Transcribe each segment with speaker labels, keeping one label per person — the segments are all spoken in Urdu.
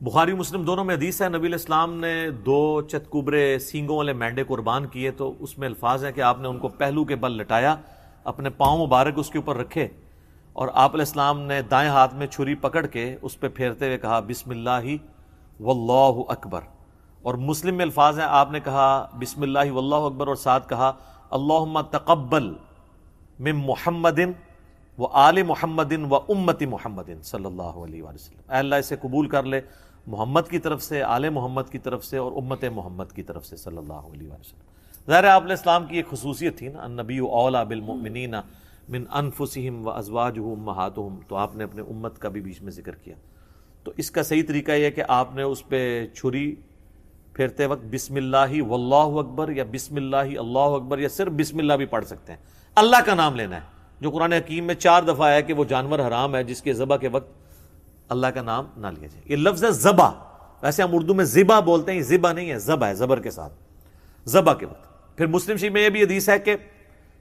Speaker 1: بخاری مسلم دونوں میں حدیث ہے، نبی علیہ السلام نے 2 چتکبرے سینگوں والے مینڈے قربان کیے تو اس میں الفاظ ہیں کہ آپ نے ان کو پہلو کے بل لٹایا، اپنے پاؤں مبارک اس کے اوپر رکھے اور آپ علیہ السلام نے دائیں ہاتھ میں چھری پکڑ کے اس پہ پھیرتے ہوئے کہا بسم اللہ واللہ اکبر، اور مسلم میں الفاظ ہیں آپ نے کہا بسم اللہ واللہ اکبر اور ساتھ کہا اللہم تقبل من محمد و آل محمد و امت محمد صلی اللہ علیہ وآلہ وسلم، اے اللہ اسے قبول کر لے محمد کی طرف سے، آل محمد کی طرف سے اور امت محمد کی طرف سے صلی اللہ علیہ وآلہ وسلم۔ ظاہر ہے آپ علیہ السلام کی ایک خصوصیت تھی نا، النبی اولیٰ بالمؤمنین من انفسہم و ازواجہ امہاتہم، تو آپ نے اپنے امت کا بھی بیچ میں ذکر کیا۔ تو اس کا صحیح طریقہ یہ ہے کہ آپ نے اس پہ چھری پھیرتے وقت بسم اللہ واللہ اکبر یا بسم اللہ اللہ اکبر یا صرف بسم اللہ بھی پڑھ سکتے ہیں، اللہ کا نام لینا ہے، جو قرآن حکیم میں 4 دفعہ ہے کہ وہ جانور حرام ہے جس کے ذبح کے وقت اللہ کا نام نہ لیا جائے۔ یہ لفظ ہے ذبح، ویسے ہم اردو میں ذبح بولتے ہیں، یہ ذبح نہیں ہے، ذبح ہے زبر کے ساتھ، ذبح کے وقت۔ پھر مسلم شریف میں یہ بھی حدیث ہے کہ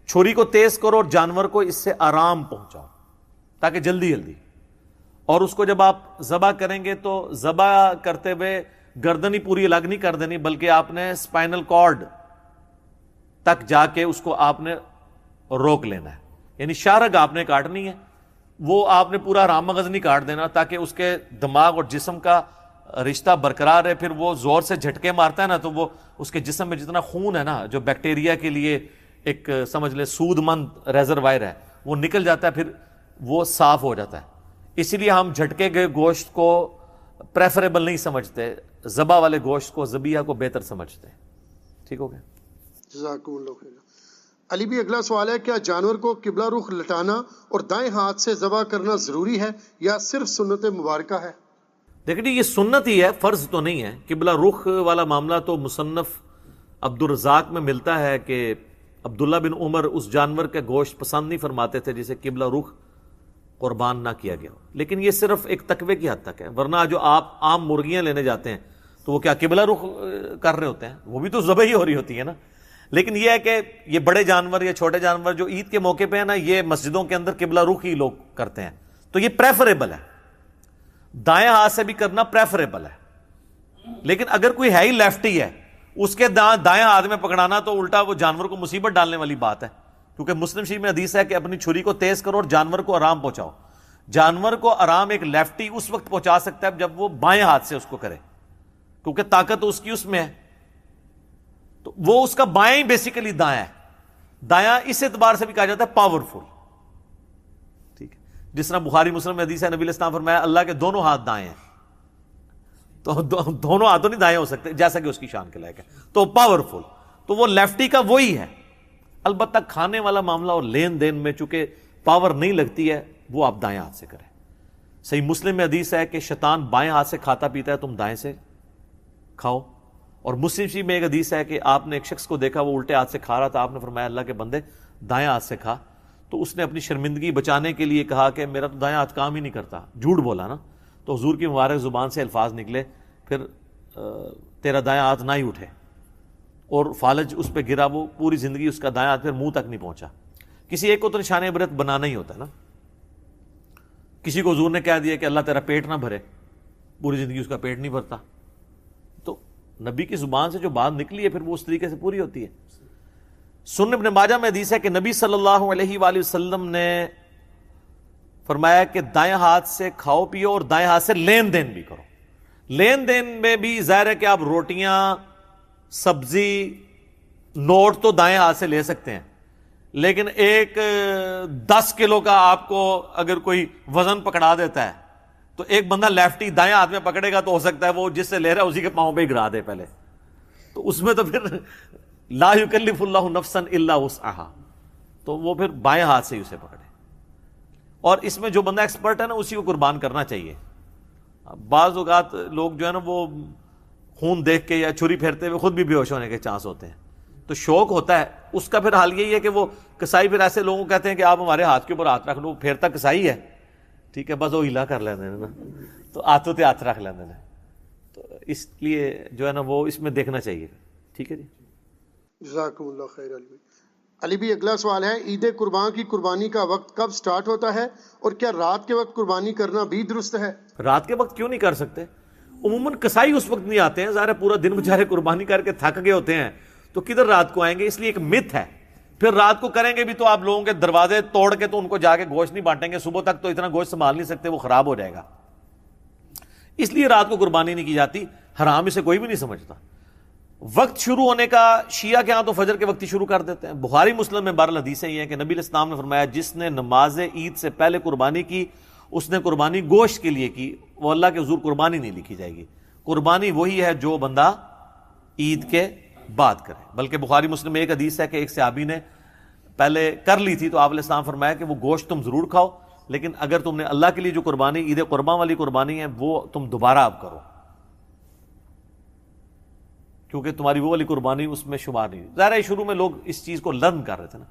Speaker 1: چھری کو تیز کرو اور جانور کو اس سے آرام پہنچاؤ تاکہ جلدی جلدی، اور اس کو جب آپ ذبح کریں گے تو ذبح کرتے ہوئے گردن ہی پوری الگ نہیں کر دینی، بلکہ آپ نے اسپائنل کارڈ تک جا کے اس کو آپ نے روک لینا ہے، یعنی شارگ آپ نے کاٹنی ہے، وہ آپ نے پورا رام مغز نہیں کاٹ دینا تاکہ اس کے دماغ اور جسم کا رشتہ برقرار ہے۔ پھر وہ زور سے جھٹکے مارتا ہے نا تو وہ اس کے جسم میں جتنا خون ہے نا جو بیکٹیریا کے لیے ایک سمجھ لے سود مند ریزروائر ہے وہ نکل جاتا ہے، پھر وہ صاف ہو جاتا ہے۔ اسی لیے ہم جھٹکے گئے گوشت کو پریفریبل نہیں سمجھتے، ذبح والے گوشت کو ذبیحہ کو بہتر سمجھتے ہیں۔ ٹھیک ہو گیا،
Speaker 2: جزاکم اللہ خیر۔ علی بھی اگلا سوال ہے، کیا جانور کو قبلہ رخ لٹانا اور دائیں ہاتھ سے ذبح کرنا ضروری ہے یا صرف سنت مبارکہ ہے؟
Speaker 1: دیکھیں یہ سنت ہی ہے، فرض تو نہیں ہے۔ قبلہ رخ والا معاملہ تو مصنف عبدالرزاق میں ملتا ہے کہ عبداللہ بن عمر اس جانور کا گوشت پسند نہیں فرماتے تھے جسے قبلہ رخ قربان نہ کیا گیا ہو، لیکن یہ صرف ایک تقوی کی حد تک ہے، ورنہ جو آپ عام مرغیاں لینے جاتے ہیں تو وہ کیا قبلہ رخ کر رہے ہوتے ہیں؟ وہ بھی تو ذبح ہی ہو رہی ہوتی ہے نا۔ لیکن یہ ہے کہ یہ بڑے جانور یا چھوٹے جانور جو عید کے موقع پہ ہیں نا، یہ مسجدوں کے اندر قبلہ رخ ہی لوگ کرتے ہیں، تو یہ پریفریبل ہے، دائیں ہاتھ سے بھی کرنا پریفریبل ہے۔ لیکن اگر کوئی ہے ہی لیفٹی ہے، اس کے دائیں ہاتھ میں پکڑانا تو الٹا وہ جانور کو مصیبت ڈالنے والی بات ہے، کیونکہ مسلم شریف میں حدیث ہے کہ اپنی چھری کو تیز کرو اور جانور کو آرام پہنچاؤ۔ جانور کو آرام ایک لیفٹی اس وقت پہنچا سکتا ہے جب وہ بائیں ہاتھ سے اس کو کرے، کیونکہ طاقت اس کی اس میں ہے، تو وہ اس کا بائیں ہی بیسیکلی دایاں ہے۔ دایاں اس اعتبار سے بھی کہا جاتا ہے پاورفل، ٹھیک ہے، جس طرح بخاری مسلم میں حدیث ہے نبی علیہ السلام فرمایا اللہ کے دونوں ہاتھ دائیں ہیں، تو دونوں ہاتھوں نہیں دائیں ہو سکتے جیسا کہ اس کی شان کے لائق ہے، تو پاورفل، تو وہ لیفٹی کا وہی ہے۔ البتہ کھانے والا معاملہ اور لین دین میں چونکہ پاور نہیں لگتی ہے، وہ آپ دائیں ہاتھ سے کریں۔ صحیح مسلم میں حدیث ہے کہ شیطان بائیں ہاتھ سے کھاتا پیتا ہے، تم دائیں سے کھاؤ۔ اور مسلم شریف میں ایک حدیث ہے کہ آپ نے ایک شخص کو دیکھا وہ الٹے ہاتھ سے کھا رہا تھا، آپ نے فرمایا اللہ کے بندے دائیں ہاتھ سے کھا، تو اس نے اپنی شرمندگی بچانے کے لیے کہا کہ میرا تو دائیں ہاتھ کام ہی نہیں کرتا، جھوٹ بولا نا، تو حضور کی مبارک زبان سے الفاظ نکلے پھر تیرا دائیں ہاتھ نہ ہی اٹھے، اور فالج اس پہ گرا، وہ پوری زندگی اس کا دائیں ہاتھ پھر منہ تک نہیں پہنچا۔ کسی ایک کو تو نشان عبرت بنانا ہی ہوتا ہے نا، کسی کو حضور نے کہہ دیا کہ اللہ تیرا پیٹ نہ بھرے، پوری زندگی اس کا پیٹ نہیں بھرتا، تو نبی کی زبان سے جو بات نکلی ہے پھر وہ اس طریقے سے پوری ہوتی ہے۔ سنن ابن ماجہ میں حدیث ہے کہ نبی صلی اللہ علیہ وآلہ وسلم نے فرمایا کہ دائیں ہاتھ سے کھاؤ پیو اور دائیں ہاتھ سے لین دین بھی کرو۔ لین دین میں بھی ظاہر ہے کہ آپ روٹیاں، سبزی، نوٹ تو دائیں ہاتھ سے لے سکتے ہیں، لیکن ایک 10 کلو کا آپ کو اگر کوئی وزن پکڑا دیتا ہے تو ایک بندہ لیفٹی دائیں ہاتھ میں پکڑے گا تو ہو سکتا ہے وہ جس سے لے رہا ہے اسی کے پاؤں پہ ہی گرا دے پہلے، تو اس میں تو پھر لا یکلف اللہ نفسا الا وسعہا، تو وہ پھر بائیں ہاتھ سے ہی اسے پکڑے۔ اور اس میں جو بندہ ایکسپرٹ ہے نا اسی کو قربان کرنا چاہیے۔ بعض اوقات لوگ جو ہے نا وہ خون دیکھ کے یا چھری پھیرتے ہوئے خود بھی بے ہوش ہونے کے چانس ہوتے ہیں، تو شوق ہوتا ہے اس کا، پھر حال یہی ہے کہ وہ کسائی پھر ایسے لوگوں کو کہتے ہیں کہ آپ ہمارے ہاتھ کے اوپر ہاتھ رکھ لو، پھیرتا کسائی ہے، ٹھیک ہے، بس وہ ہلا کر لینے نا، تو ہاتھوں تے ہاتھ رکھ لینے، تو اس لیے جو ہے نا وہ اس میں دیکھنا چاہیے۔ ٹھیک ہے جی،
Speaker 2: جزاکم اللہ خیر۔ علی بھی اگلا سوال ہے، عید قربان کی قربانی کا وقت کب سٹارٹ ہوتا ہے اور کیا رات کے وقت قربانی کرنا بھی درست ہے؟
Speaker 1: رات کے وقت کیوں نہیں کر سکتے؟ عموماً کسائی اس وقت نہیں آتے ہیں، ظاہر ہے پورا دن بیچارے قربانی کر کے تھک گئے ہوتے ہیں، تو کدھر رات کو آئیں گے، اس لیے ایک مت ہے. پھر رات کو کریں گے بھی تو آپ لوگوں کے دروازے توڑ کے تو ان کو جا کے گوشت نہیں بانٹیں گے، صبح تک تو اتنا گوشت سنبھال نہیں سکتے، وہ خراب ہو جائے گا. اس لیے رات کو قربانی نہیں کی جاتی. حرام اسے کوئی بھی نہیں سمجھتا. وقت شروع ہونے کا شیعہ کے ہاں تو فجر کے وقت ہی شروع کر دیتے ہیں. بخاری مسلم میں بہرحال حدیثیں یہ ہیں کہ نبی علیہ السلام نے فرمایا جس نے نماز عید سے پہلے قربانی کی اس نے قربانی گوشت کے لیے کی، وہ اللہ کے حضور قربانی نہیں لکھی جائے گی. قربانی وہی ہے جو بندہ عید کے بعد کرے. بلکہ بخاری مسلم میں ایک حدیث ہے کہ ایک صحابی نے پہلے کر لی تھی تو آپ علیہ السلام فرمایا کہ وہ گوشت تم ضرور کھاؤ، لیکن اگر تم نے اللہ کے لیے جو قربانی عید قرباں والی قربانی ہے وہ تم دوبارہ اب کرو، کیونکہ تمہاری وہ والی قربانی اس میں شمار نہیں. ظاہر ہے شروع میں لوگ اس چیز کو لرن کر رہے تھے نا،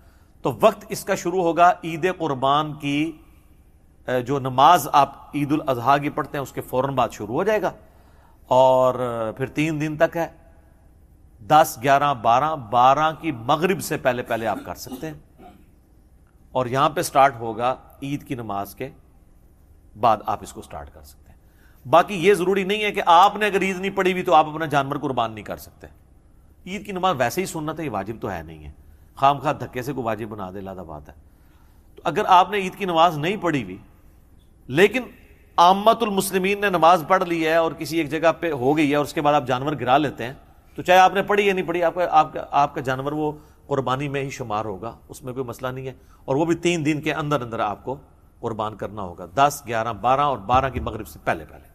Speaker 1: تو وقت اس کا شروع ہوگا عید قربان کی جو نماز آپ عید الاضحیٰ کی پڑھتے ہیں اس کے فوراً بعد شروع ہو جائے گا، اور پھر 3 دن تک ہے. 10 11 12 کی مغرب سے پہلے پہلے آپ کر سکتے ہیں، اور یہاں پہ سٹارٹ ہوگا عید کی نماز کے بعد آپ اس کو سٹارٹ کر سکتے ہیں. باقی یہ ضروری نہیں ہے کہ آپ نے اگر عید نہیں پڑھی ہوئی تو آپ اپنا جانور قربان نہیں کر سکتے. عید کی نماز ویسے ہی سنت ہے، یہ واجب تو ہے نہیں ہے، خام خواہ دھکے سے کوئی واجب بنا دے لادہ بات ہے. تو اگر آپ نے عید کی نماز نہیں پڑھی ہوئی لیکن عامت المسلمین نے نماز پڑھ لی ہے اور کسی ایک جگہ پہ ہو گئی ہے اور اس کے بعد آپ جانور گرا لیتے ہیں، تو چاہے آپ نے پڑھی یا نہیں پڑھی آپ کا جانور وہ قربانی میں ہی شمار ہوگا، اس میں کوئی مسئلہ نہیں ہے. اور وہ بھی 3 دن کے اندر اندر آپ کو قربان کرنا ہوگا، 10 11 12 اور 12 کی مغرب سے پہلے پہلے.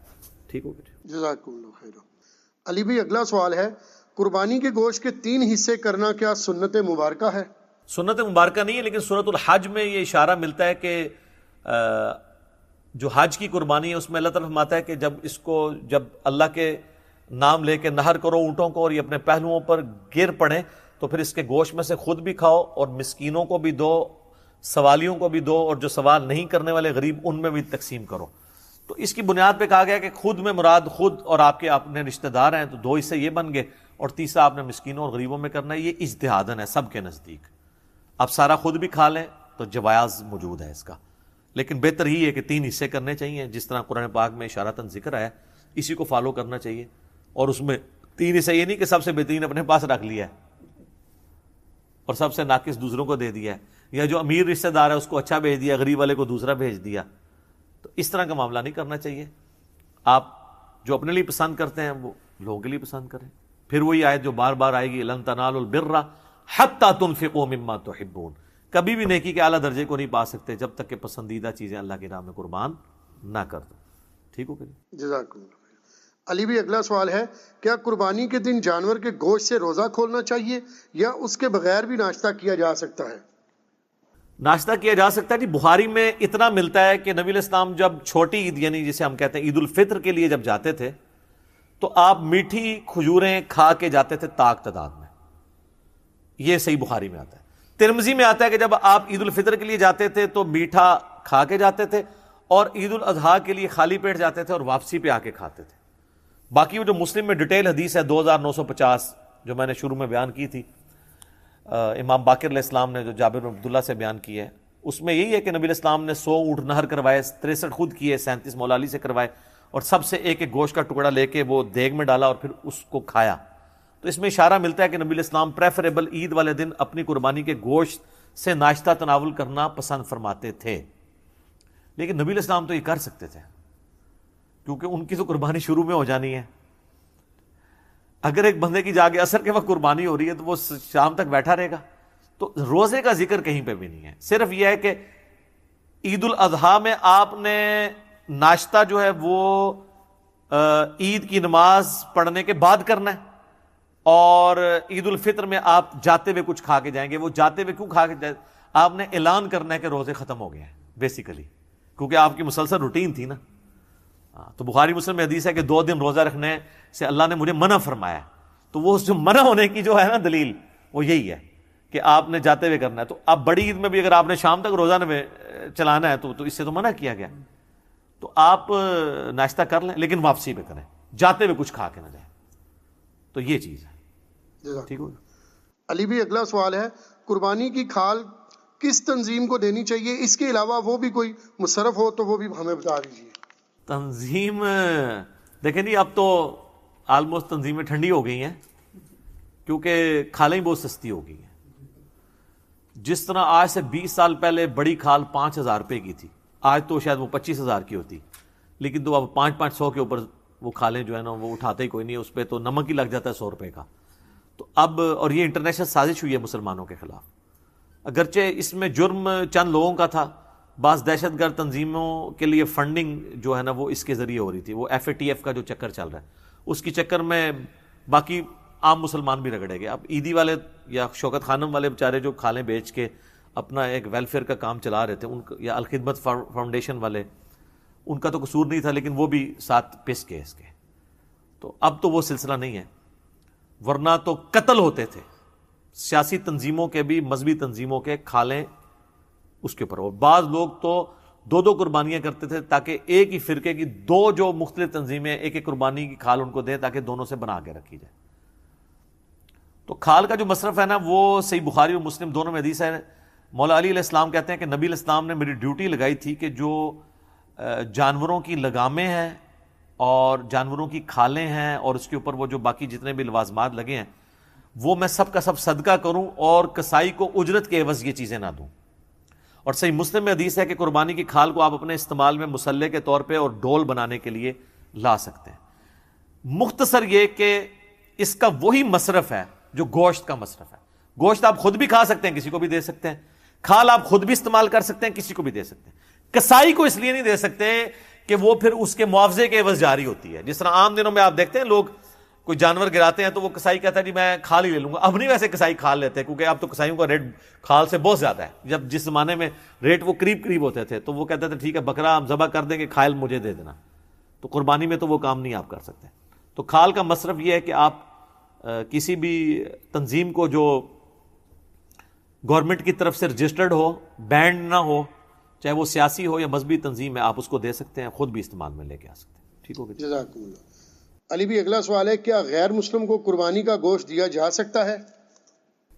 Speaker 1: ٹھیک ہوگا.
Speaker 2: جزاکم اللہ خیر. علی بھائی اگلا سوال ہے، قربانی کے گوشت کے 3 حصے کرنا کیا سنت مبارکہ ہے؟
Speaker 1: سنت مبارکہ نہیں ہے، لیکن سورۃ الحج میں یہ اشارہ ملتا ہے کہ جو حج کی قربانی ہے اس میں اللہ تعالیٰ فرماتا ہے کہ جب اللہ کے نام لے کے نہر کرو اونٹوں کو اور یہ اپنے پہلوؤں پر گر پڑیں تو پھر اس کے گوشت میں سے خود بھی کھاؤ اور مسکینوں کو بھی دو، سوالیوں کو بھی دو، اور جو سوال نہیں کرنے والے غریب ان میں بھی تقسیم کرو. تو اس کی بنیاد پہ کہا گیا کہ خود میں مراد خود اور آپ کے اپنے رشتہ دار ہیں، تو 2 حصے یہ بن گئے، اور تیسرا آپ نے مسکینوں اور غریبوں میں کرنا ہے. یہ اجتہاداً ہے سب کے نزدیک. اب سارا خود بھی کھا لیں تو جواز موجود ہے اس کا، لیکن بہتر ہی ہے کہ 3 حصے کرنے چاہیے، جس طرح قرآن پاک میں اشارتاً ذکر آیا اسی کو فالو کرنا چاہیے. اور اس میں 3 حصے یہ نہیں کہ سب سے بہترین اپنے پاس رکھ لیا ہے اور سب سے ناقص دوسروں کو دے دیا ہے، یا جو امیر رشتہ دار ہے اس کو اچھا بھیج دیا، غریب والے کو دوسرا بھیج دیا. تو اس طرح کا معاملہ نہیں کرنا چاہیے. آپ جو اپنے لیے پسند کرتے ہیں وہ لوگوں کے لیے پسند کریں. پھر وہی آیت جو بار بار آئے گی، لن تنالوا البر حتی تنفقوا مما تحبون، کبھی بھی نیکی کے اعلیٰ درجے کو نہیں پا سکتے جب تک کہ پسندیدہ چیزیں اللہ کی راہ میں قربان نہ کر دو. ٹھیک ہو گیا.
Speaker 2: جزاکم اللہ. علی بھی اگلا سوال ہے، کیا قربانی کے دن جانور کے گوشت سے روزہ کھولنا چاہیے یا اس کے بغیر بھی ناشتہ کیا جا سکتا ہے؟
Speaker 1: ناشتہ کیا جا سکتا ہے جی. بخاری میں اتنا ملتا ہے کہ نبی علیہ السلام جب چھوٹی عید یعنی جسے ہم کہتے ہیں عید الفطر کے لیے جب جاتے تھے تو آپ میٹھی کھجوریں کھا کے جاتے تھے طاق تعداد میں. یہ صحیح بخاری میں آتا ہے. ترمذی میں آتا ہے کہ جب آپ عید الفطر کے لیے جاتے تھے تو میٹھا کھا کے جاتے تھے اور عید الاضحیٰ کے لیے خالی پیٹ جاتے تھے اور واپسی پہ آ کے کھاتے تھے. باقی وہ جو مسلم میں ڈیٹیل حدیث ہے 2950 جو میں نے شروع میں بیان کی تھی، امام باقر علیہ السلام نے جو جابر بن عبداللہ سے بیان کی ہے، اس میں یہی ہے کہ نبی علیہ السلام نے 100 اونٹ نہر کروائے، 63 خود کیے، 37 مولا علی سے کروائے، اور سب سے ایک گوشت کا ٹکڑا لے کے وہ دیگ میں ڈالا اور پھر اس کو کھایا. تو اس میں اشارہ ملتا ہے کہ نبی علیہ السلام پریفریبل عید والے دن اپنی قربانی کے گوشت سے ناشتہ تناول کرنا پسند فرماتے تھے. لیکن نبی علیہ السلام تو یہ کر سکتے تھے کیونکہ ان کی تو قربانی شروع میں ہو جانی ہے. اگر ایک بندے کی جا کے عصر کے وقت قربانی ہو رہی ہے تو وہ شام تک بیٹھا رہے گا. تو روزے کا ذکر کہیں پہ بھی نہیں ہے. صرف یہ ہے کہ عید الاضحیٰ میں آپ نے ناشتہ جو ہے وہ عید کی نماز پڑھنے کے بعد کرنا ہے، اور عید الفطر میں آپ جاتے ہوئے کچھ کھا کے جائیں گے. وہ جاتے ہوئے کیوں کھا کے جائیں؟ آپ نے اعلان کرنا ہے کہ روزے ختم ہو گئے ہیں بیسیکلی، کیونکہ آپ کی مسلسل روٹین تھی نا. تو بخاری مسلم میں حدیث ہے کہ 2 دن روزہ رکھنے سے اللہ نے مجھے منع فرمایا. تو وہ جو منع ہونے کی جو ہے نا دلیل وہ یہی ہے کہ آپ نے جاتے ہوئے کرنا ہے. تو اب بڑی عید میں بھی اگر آپ نے شام تک روزہ چلانا ہے تو اس سے تو منع کیا گیا. تو آپ ناشتہ کر لیں لیکن واپسی پہ کریں، جاتے ہوئے کچھ کھا کے نہ جائیں. تو یہ چیز ہے. ٹھیک ہو.
Speaker 2: علی بھی اگلا سوال ہے، قربانی کی کھال کس تنظیم کو دینی چاہیے؟ اس کے علاوہ وہ بھی کوئی مصرف ہو تو وہ بھی ہمیں بتا دیجیے.
Speaker 1: تنظیم دیکھیں جی اب تو آلموسٹ تنظیمیں ٹھنڈی ہو گئی ہیں کیونکہ کھالیں بہت سستی ہو گئی ہیں. جس طرح آج سے 20 سال پہلے بڑی کھال 5,000 روپے کی تھی, آج تو شاید وہ 25,000 کی ہوتی, لیکن تو اب 500 کے اوپر وہ کھالیں جو ہے نا وہ اٹھاتے ہی کوئی نہیں, اس پہ تو نمک ہی لگ جاتا ہے 100 روپے کا. تو اب اور یہ انٹرنیشنل سازش ہوئی ہے مسلمانوں کے خلاف, اگرچہ اس میں جرم چند لوگوں کا تھا, بعض دہشت گرد تنظیموں کے لیے فنڈنگ جو ہے نا وہ اس کے ذریعے ہو رہی تھی, وہ FATF کا جو چکر چل رہا ہے اس کی چکر میں باقی عام مسلمان بھی رگڑے گئے. اب عیدی والے یا شوکت خانم والے بیچارے جو کھالیں بیچ کے اپنا ایک ویلفیئر کا کام چلا رہے تھے, ان یا الخدمت فاؤنڈیشن والے, ان کا تو قصور نہیں تھا لیکن وہ بھی ساتھ پس کے اس کے. تو اب تو وہ سلسلہ نہیں ہے, ورنہ تو قتل ہوتے تھے سیاسی تنظیموں کے بھی, مذہبی تنظیموں کے کھالیں اس کے اوپر. اور بعض لوگ تو 2 قربانیاں کرتے تھے تاکہ ایک ہی فرقے کی 2 جو مختلف تنظیمیں ایک قربانی کی کھال ان کو دیں تاکہ دونوں سے بنا کے رکھی جائے. تو کھال کا جو مصرف ہے نا وہ صحیح بخاری اور مسلم دونوں میں حدیث ہے. مولا علی علیہ السلام کہتے ہیں کہ نبی علیہ السلام نے میری ڈیوٹی لگائی تھی کہ جو جانوروں کی لگامیں ہیں اور جانوروں کی کھالیں ہیں اور اس کے اوپر وہ جو باقی جتنے بھی لوازمات لگے ہیں وہ میں سب کا سب صدقہ کروں اور کسائی کو اجرت کے عوض یہ چیزیں نہ دوں. اور صحیح مسلم میں حدیث ہے کہ قربانی کی کھال کو آپ اپنے استعمال میں مسلح کے طور پہ اور ڈول بنانے کے لیے لا سکتے ہیں. مختصر یہ کہ اس کا وہی مصرف ہے جو گوشت کا مصرف ہے. گوشت آپ خود بھی کھا سکتے ہیں, کسی کو بھی دے سکتے ہیں, کھال آپ خود بھی استعمال کر سکتے ہیں, کسی کو بھی دے سکتے ہیں. کسائی کو اس لیے نہیں دے سکتے کہ وہ پھر اس کے معاوضے کے عوض جاری ہوتی ہے. جس طرح عام دنوں میں آپ دیکھتے ہیں لوگ کوئی جانور گراتے ہیں تو وہ کسائی کہتا ہے جی میں کھال ہی لے لوں گا. اب نہیں ویسے کسائی کھال لیتے ہیں کیونکہ اب تو کسائیوں کا ریٹ کھال سے بہت زیادہ ہے. جب جس زمانے میں ریٹ وہ قریب ہوتے تھے تو وہ کہتے تھے ٹھیک ہے بکرا ہم ذبح کر دیں گے, کھال مجھے دے دینا. تو قربانی میں تو وہ کام نہیں آپ کر سکتے. تو کھال کا مصرف یہ ہے کہ آپ کسی بھی تنظیم کو جو گورنمنٹ کی طرف سے رجسٹرڈ ہو, بینڈ نہ ہو, چاہے وہ سیاسی ہو یا مذہبی تنظیم ہے, آپ اس کو دے سکتے ہیں, خود بھی استعمال میں لے کے آ سکتے ہیں. ٹھیک ہوگا.
Speaker 2: جزاکم اللہ. علی بھی اگلا سوال ہے, کیا غیر مسلم کو قربانی کا گوشت دیا جا سکتا ہے؟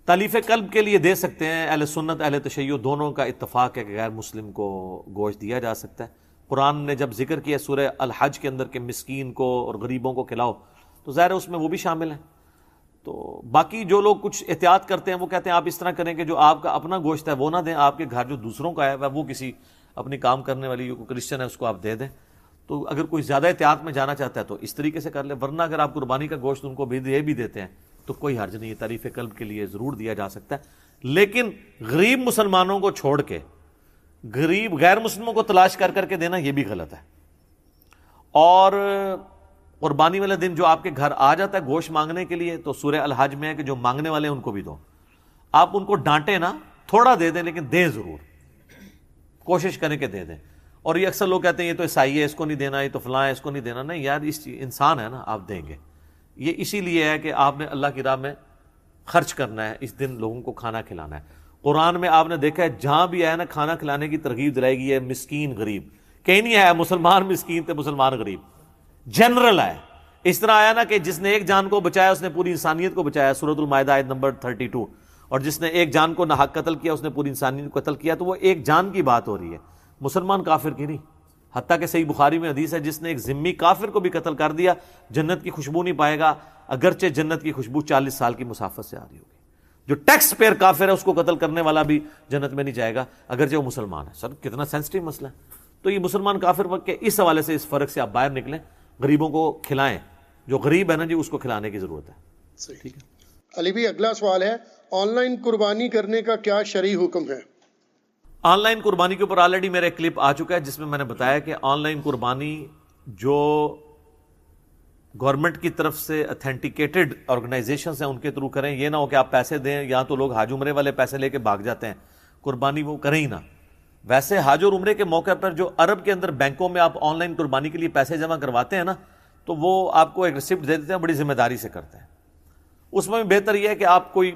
Speaker 1: تالیف قلب کے لیے دے سکتے ہیں. اہل سنت اہل تشیع دونوں کا اتفاق ہے کہ غیر مسلم کو گوشت دیا جا سکتا ہے. قرآن نے جب ذکر کیا سورہ الحج کے اندر کہ مسکین کو اور غریبوں کو کھلاؤ, تو ظاہر ہے اس میں وہ بھی شامل ہیں. تو باقی جو لوگ کچھ احتیاط کرتے ہیں وہ کہتے ہیں آپ اس طرح کریں کہ جو آپ کا اپنا گوشت ہے وہ نہ دیں, آپ کے گھر جو دوسروں کا ہے وہ کسی اپنی کام کرنے والی کوئی کرسچن ہے اس کو آپ دے دیں. تو اگر کوئی زیادہ احتیاط میں جانا چاہتا ہے تو اس طریقے سے کر لے, ورنہ اگر آپ قربانی کا گوشت ان کو بھی دے بھی دیتے ہیں تو کوئی حرج نہیں ہے. تالیف قلب کے لیے ضرور دیا جا سکتا ہے, لیکن غریب مسلمانوں کو چھوڑ کے غریب غیر مسلموں کو تلاش کر کر کے دینا یہ بھی غلط ہے. اور قربانی والے دن جو آپ کے گھر آ جاتا ہے گوشت مانگنے کے لیے, تو سورہ الحج میں ہے کہ جو مانگنے والے ہیں ان کو بھی دو. آپ ان کو ڈانٹیں نا, تھوڑا دے دیں لیکن دیں ضرور, کوشش کریں کہ دے دیں. اور یہ اکثر لوگ کہتے ہیں یہ تو عیسائی ہے اس کو نہیں دینا, یہ تو فلاں ہے اس کو نہیں دینا. نہیں یار, اس انسان ہے نا, آپ دیں گے. یہ اسی لیے ہے کہ آپ نے اللہ کی راہ میں خرچ کرنا ہے, اس دن لوگوں کو کھانا کھلانا ہے. قرآن میں آپ نے دیکھا ہے جہاں بھی ہے نا کھانا کھلانے کی ترغیب دلائی گئی ہے, مسکین غریب, کہیں نہیں ہے مسلمان مسکین تے مسلمان غریب, جنرل ہے. اس طرح آیا نا کہ جس نے ایک جان کو بچایا اس نے پوری انسانیت کو بچایا, سورۃ المائدہ آیت نمبر 32. اور جس نے ایک جان کو ناحق قتل کیا اس نے پوری انسانیت کو قتل کیا. تو وہ ایک جان کی بات ہو رہی ہے, مسلمان کافر کی نہیں. حتیٰ کہ صحیح بخاری میں حدیث ہے جس نے ایک ذمی کافر کو بھی قتل کر دیا جنت کی خوشبو نہیں پائے گا, اگرچہ جنت کی خوشبو 40 سال کی مسافت سے آ رہی ہوگی. جو ٹیکس پیئر کافر ہے اس کو قتل کرنے والا بھی جنت میں نہیں جائے گا اگرچہ وہ مسلمان ہے. سر کتنا سینسٹیو مسئلہ ہے. تو یہ مسلمان کافر وقت کے اس حوالے سے اس فرق سے آپ باہر نکلیں, غریبوں کو کھلائیں, جو غریب ہے نا جی اس کو کھلانے کی ضرورت ہے. ٹھیک ہے.
Speaker 2: علی بھی اگلا سوال ہے, آن لائن قربانی کرنے کا کیا شرعی حکم ہے؟
Speaker 1: آن لائن قربانی کے اوپر آلریڈی میرا ایک کلپ آ چکا ہے جس میں میں نے بتایا کہ آن لائن قربانی جو گورنمنٹ کی طرف سے اتھینٹیکیٹڈ آرگنائزیشنز ہیں ان کے تھرو کریں. یہ نہ ہو کہ آپ پیسے دیں, یا تو لوگ حج عمرے والے پیسے لے کے بھاگ جاتے ہیں, قربانی وہ کریں ہی نہ. ویسے حج اور عمرے کے موقع پر جو عرب کے اندر بینکوں میں آپ آن لائن قربانی کے لیے پیسے جمع کرواتے ہیں نا, تو وہ آپ کو ایک ریسپٹ دے دیتے ہیں, بڑی ذمہ داری سے کرتے ہیں. اس میں بھی بہتر یہ ہے کہ آپ کوئی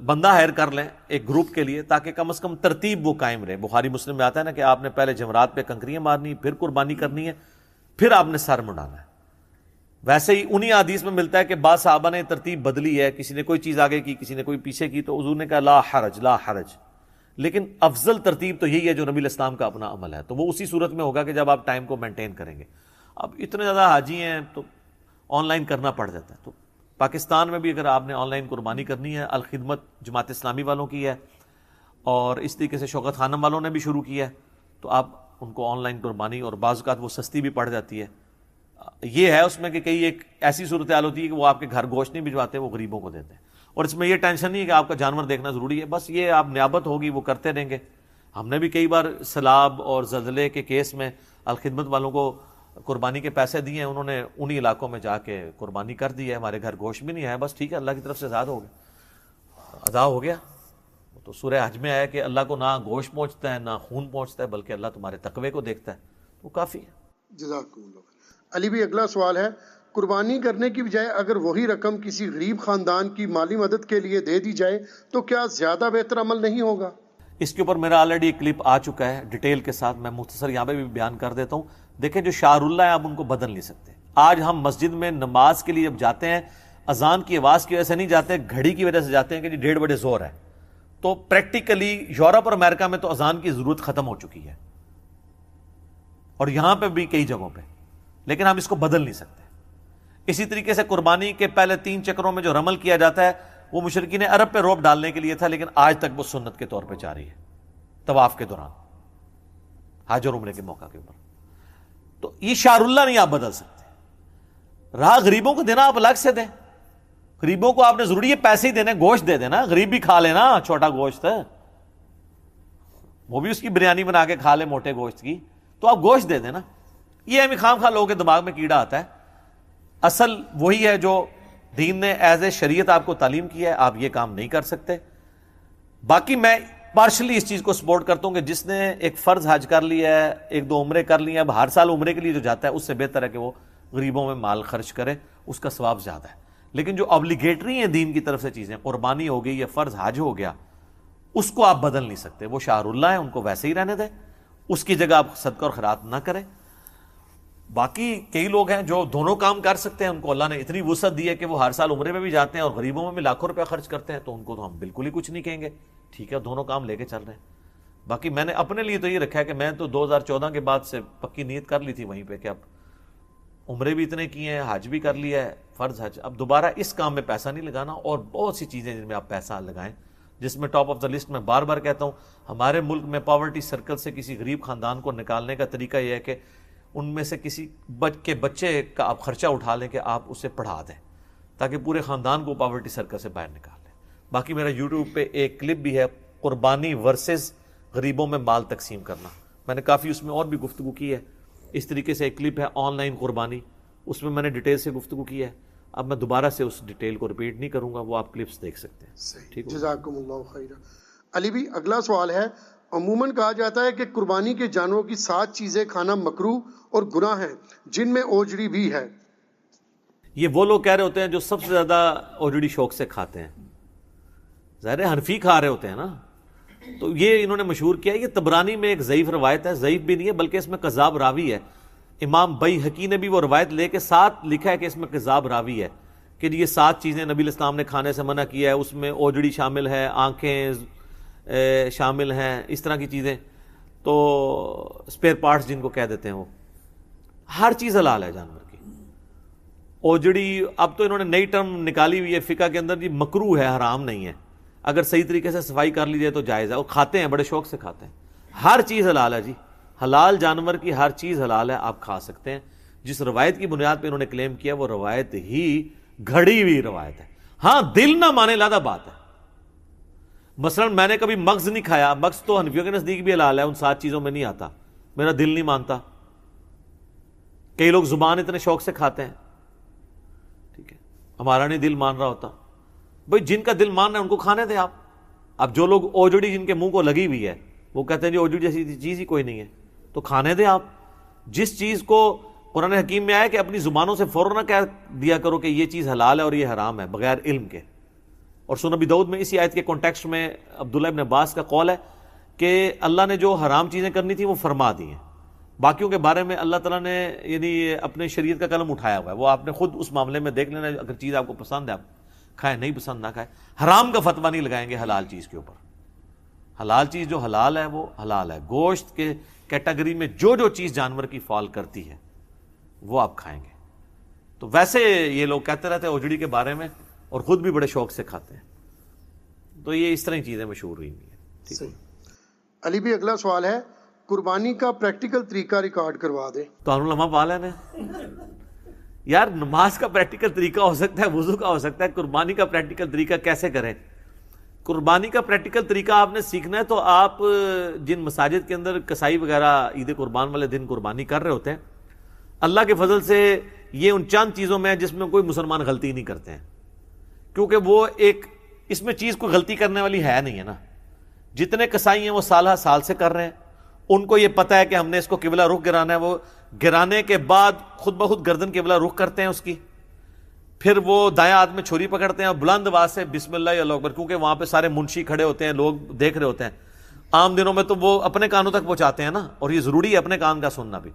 Speaker 1: بندہ ہائر کر لیں ایک گروپ کے لیے, تاکہ کم از کم ترتیب وہ قائم رہے. بخاری مسلم میں آتا ہے نا کہ آپ نے پہلے جمرات پہ کنکریاں مارنی, پھر قربانی کرنی ہے, پھر آپ نے سر منڈانا ہے. ویسے ہی انہی حدیث میں ملتا ہے کہ بعض صحابہ نے ترتیب بدلی ہے, کسی نے کوئی چیز آگے کی, کسی نے کوئی پیچھے کی, تو حضور نے کہا لا حرج لا حرج. لیکن افضل ترتیب تو یہی ہے جو نبی الاسلام کا اپنا عمل ہے, تو وہ اسی صورت میں ہوگا کہ جب آپ ٹائم کو مینٹین کریں گے. اب اتنے زیادہ حاجی ہیں تو آن لائن کرنا پڑ جاتا ہے. تو پاکستان میں بھی اگر آپ نے آن لائن قربانی کرنی ہے، الخدمت جماعت اسلامی والوں کی ہے اور اس طریقے سے شوکت خانم والوں نے بھی شروع کیا ہے، تو آپ ان کو آن لائن قربانی، اور بعض اوقات وہ سستی بھی پڑ جاتی ہے. یہ ہے اس میں کہ کئی ایک ایسی صورتحال ہوتی ہے کہ وہ آپ کے گھر گوشت نہیں بھجواتے، وہ غریبوں کو دیتے ہیں، اور اس میں یہ ٹینشن نہیں ہے کہ آپ کا جانور دیکھنا ضروری ہے، بس یہ آپ نیابت ہوگی وہ کرتے رہیں گے. ہم نے بھی کئی بار سیلاب اور زلزلے کے کیس میں الخدمت والوں کو قربانی کے پیسے دیے ہیں، انہوں نے انہی علاقوں میں جا کے قربانی کر دی ہے. ہمارے گھر گوشت بھی نہیں ہے، بس ٹھیک ہے، اللہ کی طرف سے ادا ہو گیا. تو سورہ حج میں آیا کہ اللہ کو نہ گوشت پہنچتا ہے نہ خون پہنچتا ہے، بلکہ اللہ تمہارے تقوی کو دیکھتا ہے، وہ کافی ہے.
Speaker 2: جزاکم اللہ. علی بھی اگلا سوال ہے، قربانی کرنے کی بجائے اگر وہی رقم کسی غریب خاندان کی مالی مدد کے لیے دے دی جائے تو کیا زیادہ بہتر عمل نہیں ہوگا؟
Speaker 1: اس کے اوپر میرا آلریڈی ایک کلپ آ چکا ہے ڈیٹیل کے ساتھ، میں مختصر یہاں پہ بھی بیان کر دیتا ہوں. دیکھیں جو شعار اللہ ہے آپ ان کو بدل نہیں سکتے. آج ہم مسجد میں نماز کے لیے جب جاتے ہیں، اذان کی آواز کی وجہ سے نہیں جاتے، گھڑی کی وجہ سے جاتے ہیں کہ جی 1:30 بجے زور ہے. تو پریکٹیکلی یورپ اور امریکہ میں تو اذان کی ضرورت ختم ہو چکی ہے، اور یہاں پہ بھی کئی جگہوں پہ، لیکن ہم اس کو بدل نہیں سکتے. اسی طریقے سے قربانی کے پہلے 3 چکروں میں جو رمل کیا جاتا ہے وہ مشرکین عرب پہ روب ڈالنے کے لیے تھا، لیکن آج تک وہ سنت کے طور پہ جاری ہے طواف کے دوران، حج اور عمرے کے موقع کے اوپر. تو یہ شعار اللہ نہیں آپ بدل سکتے. راہ غریبوں کو دینا آپ الگ سے دیں، غریبوں کو آپ نے ضروری ہے پیسے ہی دینے، گوشت دے دینا، غریب بھی کھا لینا چھوٹا گوشت ہے، وہ بھی اس کی بریانی بنا کے کھا لے موٹے گوشت کی، تو آپ گوشت دے دینا. یہ ہمیں خام خواہ لوگوں کے دماغ میں کیڑا آتا ہے. اصل وہی ہے جو دین نے ایز اے شریعت آپ کو تعلیم کی ہے، آپ یہ کام نہیں کر سکتے. باقی میں پارشلی اس چیز کو سپورٹ کرتا ہوں کہ جس نے ایک فرض حج کر لیا ہے، 1-2 عمرے کر لی ہیں، اب ہر سال عمرے کے لیے جو جاتا ہے اس سے بہتر ہے کہ وہ غریبوں میں مال خرچ کرے، اس کا ثواب زیادہ ہے. لیکن جو ابلیگیٹری ہیں دین کی طرف سے چیزیں، قربانی ہو گئی یا فرض حج ہو گیا، اس کو آپ بدل نہیں سکتے. وہ شعار اللہ ہیں، ان کو ویسے ہی رہنے دیں، اس کی جگہ آپ صدقہ اور خیرات نہ کریں. باقی کئی لوگ ہیں جو دونوں کام کر سکتے ہیں، ان کو اللہ نے اتنی وسعت دی ہے کہ وہ ہر سال عمرے میں بھی جاتے ہیں اور غریبوں میں بھی لاکھوں روپیہ خرچ کرتے ہیں، تو ان کو تو ہم بالکل ہی کچھ نہیں کہیں گے. ٹھیک ہے، دونوں کام لے کے چل رہے ہیں. باقی میں نے اپنے لیے تو یہ رکھا ہے کہ میں تو 2014 کے بعد سے پکی نیت کر لی تھی وہیں پہ کہ اب عمرے بھی اتنے کیے ہیں، حج بھی کر لیا ہے، فرض حج، اب دوبارہ اس کام میں پیسہ نہیں لگانا. اور بہت سی چیزیں جن میں آپ پیسہ لگائیں، جس میں ٹاپ آف دا لسٹ میں بار بار کہتا ہوں، ہمارے ملک میں پاورٹی سرکل سے کسی غریب خاندان کو نکالنے کا طریقہ یہ ہے کہ ان میں سے کسی بچے کا آپ خرچہ اٹھا لیں کہ آپ اسے پڑھا دیں، تاکہ پورے خاندان کو پاورٹی سرکل سے باہر نکال لیں. باقی میرا یوٹیوب پہ ایک کلپ بھی ہے، قربانی ورسز غریبوں میں مال تقسیم کرنا، میں نے کافی اس میں اور بھی گفتگو کی ہے. اس طریقے سے ایک کلپ ہے آن لائن قربانی، اس میں میں نے ڈیٹیل سے گفتگو کی ہے. اب میں دوبارہ سے اس ڈیٹیل کو ریپیٹ نہیں کروں گا، وہ آپ کلپس دیکھ سکتے ہیں. ٹھیک ہے،
Speaker 2: جزاکم اللہ خیر. علی بھی اگلا سوال ہے، عموماً کہا جاتا ہے کہ قربانی کے جانوروں کی 7 چیزیں کھانا مکروہ اور گناہ ہیں، جن میں اوجڑی بھی ہے.
Speaker 1: یہ وہ لوگ کہہ رہے ہوتے ہیں جو سب سے زیادہ اوجڑی شوق سے کھاتے ہیں، ظاہر حنفی کھا رہے ہوتے ہیں نا. تو یہ انہوں نے مشہور کیا ہے. یہ طبرانی میں ایک ضعیف روایت ہے، ضعیف بھی نہیں ہے بلکہ اس میں کذاب راوی ہے. امام بیہقی نے بھی وہ روایت لے کے ساتھ لکھا ہے کہ اس میں کذاب راوی ہے، کہ یہ 7 چیزیں نبی الاسلام نے کھانے سے منع کیا ہے. اس میں اوجڑی شامل ہے، آنکھیں شامل ہیں، اس طرح کی چیزیں. تو اسپیئر پارٹس جن کو کہہ دیتے ہیں، وہ ہر چیز حلال ہے جانور کی. اوجڑی اب تو انہوں نے نئی ٹرم نکالی ہوئی ہے فقہ کے اندر، جی مکروہ ہے، حرام نہیں ہے. اگر صحیح طریقے سے صفائی کر لی جائے تو جائز ہے. وہ کھاتے ہیں، بڑے شوق سے کھاتے ہیں. ہر چیز حلال ہے جی، حلال جانور کی ہر چیز حلال ہے، آپ کھا سکتے ہیں. جس روایت کی بنیاد پہ انہوں نے کلیم کیا وہ روایت ہی گھڑی ہوئی روایت ہے. ہاں دل نہ مانے لادہ بات ہے. مثلا میں نے کبھی مغز نہیں کھایا، مغز تو حنفیوں کے نزدیک بھی حلال ہے، ان 7 چیزوں میں نہیں آتا، میرا دل نہیں مانتا. کئی لوگ زبان اتنے شوق سے کھاتے ہیں، ٹھیک ہے، ہمارا نہیں دل مان رہا ہوتا. بھائی جن کا دل مان رہا ہے ان کو کھانے دیں آپ. اب جو لوگ اوجڑی جن کے منہ کو لگی ہوئی ہے وہ کہتے ہیں جی اوجڑی جیسی چیز ہی کوئی نہیں ہے، تو کھانے دیں آپ. جس چیز کو قرآن حکیم میں آیا کہ اپنی زبانوں سے فوراً نہ کہہ دیا کرو کہ یہ چیز حلال ہے اور یہ حرام ہے بغیر علم کے. اور سنن ابی داؤد میں اسی آیت کے کانٹیکسٹ میں عبداللہ ابن عباس کا قول ہے کہ اللہ نے جو حرام چیزیں کرنی تھی وہ فرما دی ہیں، باقیوں کے بارے میں اللہ تعالیٰ نے یعنی اپنے شریعت کا قلم اٹھایا ہوا ہے. وہ آپ نے خود اس معاملے میں دیکھ لینا، اگر چیز آپ کو پسند ہے آپ کھائیں، نہیں پسند نہ کھائیں. حرام کا فتویٰ نہیں لگائیں گے حلال چیز کے اوپر. حلال چیز جو حلال ہے وہ حلال ہے. گوشت کے کیٹیگری میں جو چیز جانور کی فال کرتی ہے وہ آپ کھائیں گے. تو ویسے یہ لوگ کہتے رہتے ہیں اوجڑی کے بارے میں اور خود بھی بڑے شوق سے کھاتے ہیں. تو یہ اس طرح کی چیزیں مشہور ہوئی ہیں.
Speaker 2: صحیح. علی بھی اگلا سوال ہے قربانی کا پریکٹیکل طریقہ ریکارڈ کروا دیں.
Speaker 1: تو لمحہ پا لینا یار, نماز کا پریکٹیکل طریقہ ہو سکتا ہے, وضو کا ہو سکتا ہے, قربانی کا پریکٹیکل طریقہ کیسے کریں؟ قربانی کا پریکٹیکل طریقہ آپ نے سیکھنا ہے تو آپ جن مساجد کے اندر کسائی وغیرہ عید قربان والے دن قربانی کر رہے ہوتے ہیں, اللہ کے فضل سے یہ ان چند چیزوں میں ہے جس میں کوئی مسلمان غلطی نہیں کرتے ہیں, کیونکہ وہ ایک اس میں چیز کوئی غلطی کرنے والی ہے نہیں ہے نا. جتنے کسائی ہیں وہ سالہ سال سے کر رہے ہیں, ان کو یہ پتہ ہے کہ ہم نے اس کو قبلہ رخ گرانا ہے. وہ گرانے کے بعد خود بخود گردن قبلہ رخ کرتے ہیں اس کی, پھر وہ دائیں ہاتھ میں چھری پکڑتے ہیں اور بلند آواز سے بسم اللہ اللہ اکبر, کیونکہ وہاں پہ سارے منشی کھڑے ہوتے ہیں, لوگ دیکھ رہے ہوتے ہیں. عام دنوں میں تو وہ اپنے کانوں تک پہنچاتے ہیں نا, اور یہ ضروری ہے اپنے کان کا سننا بھی.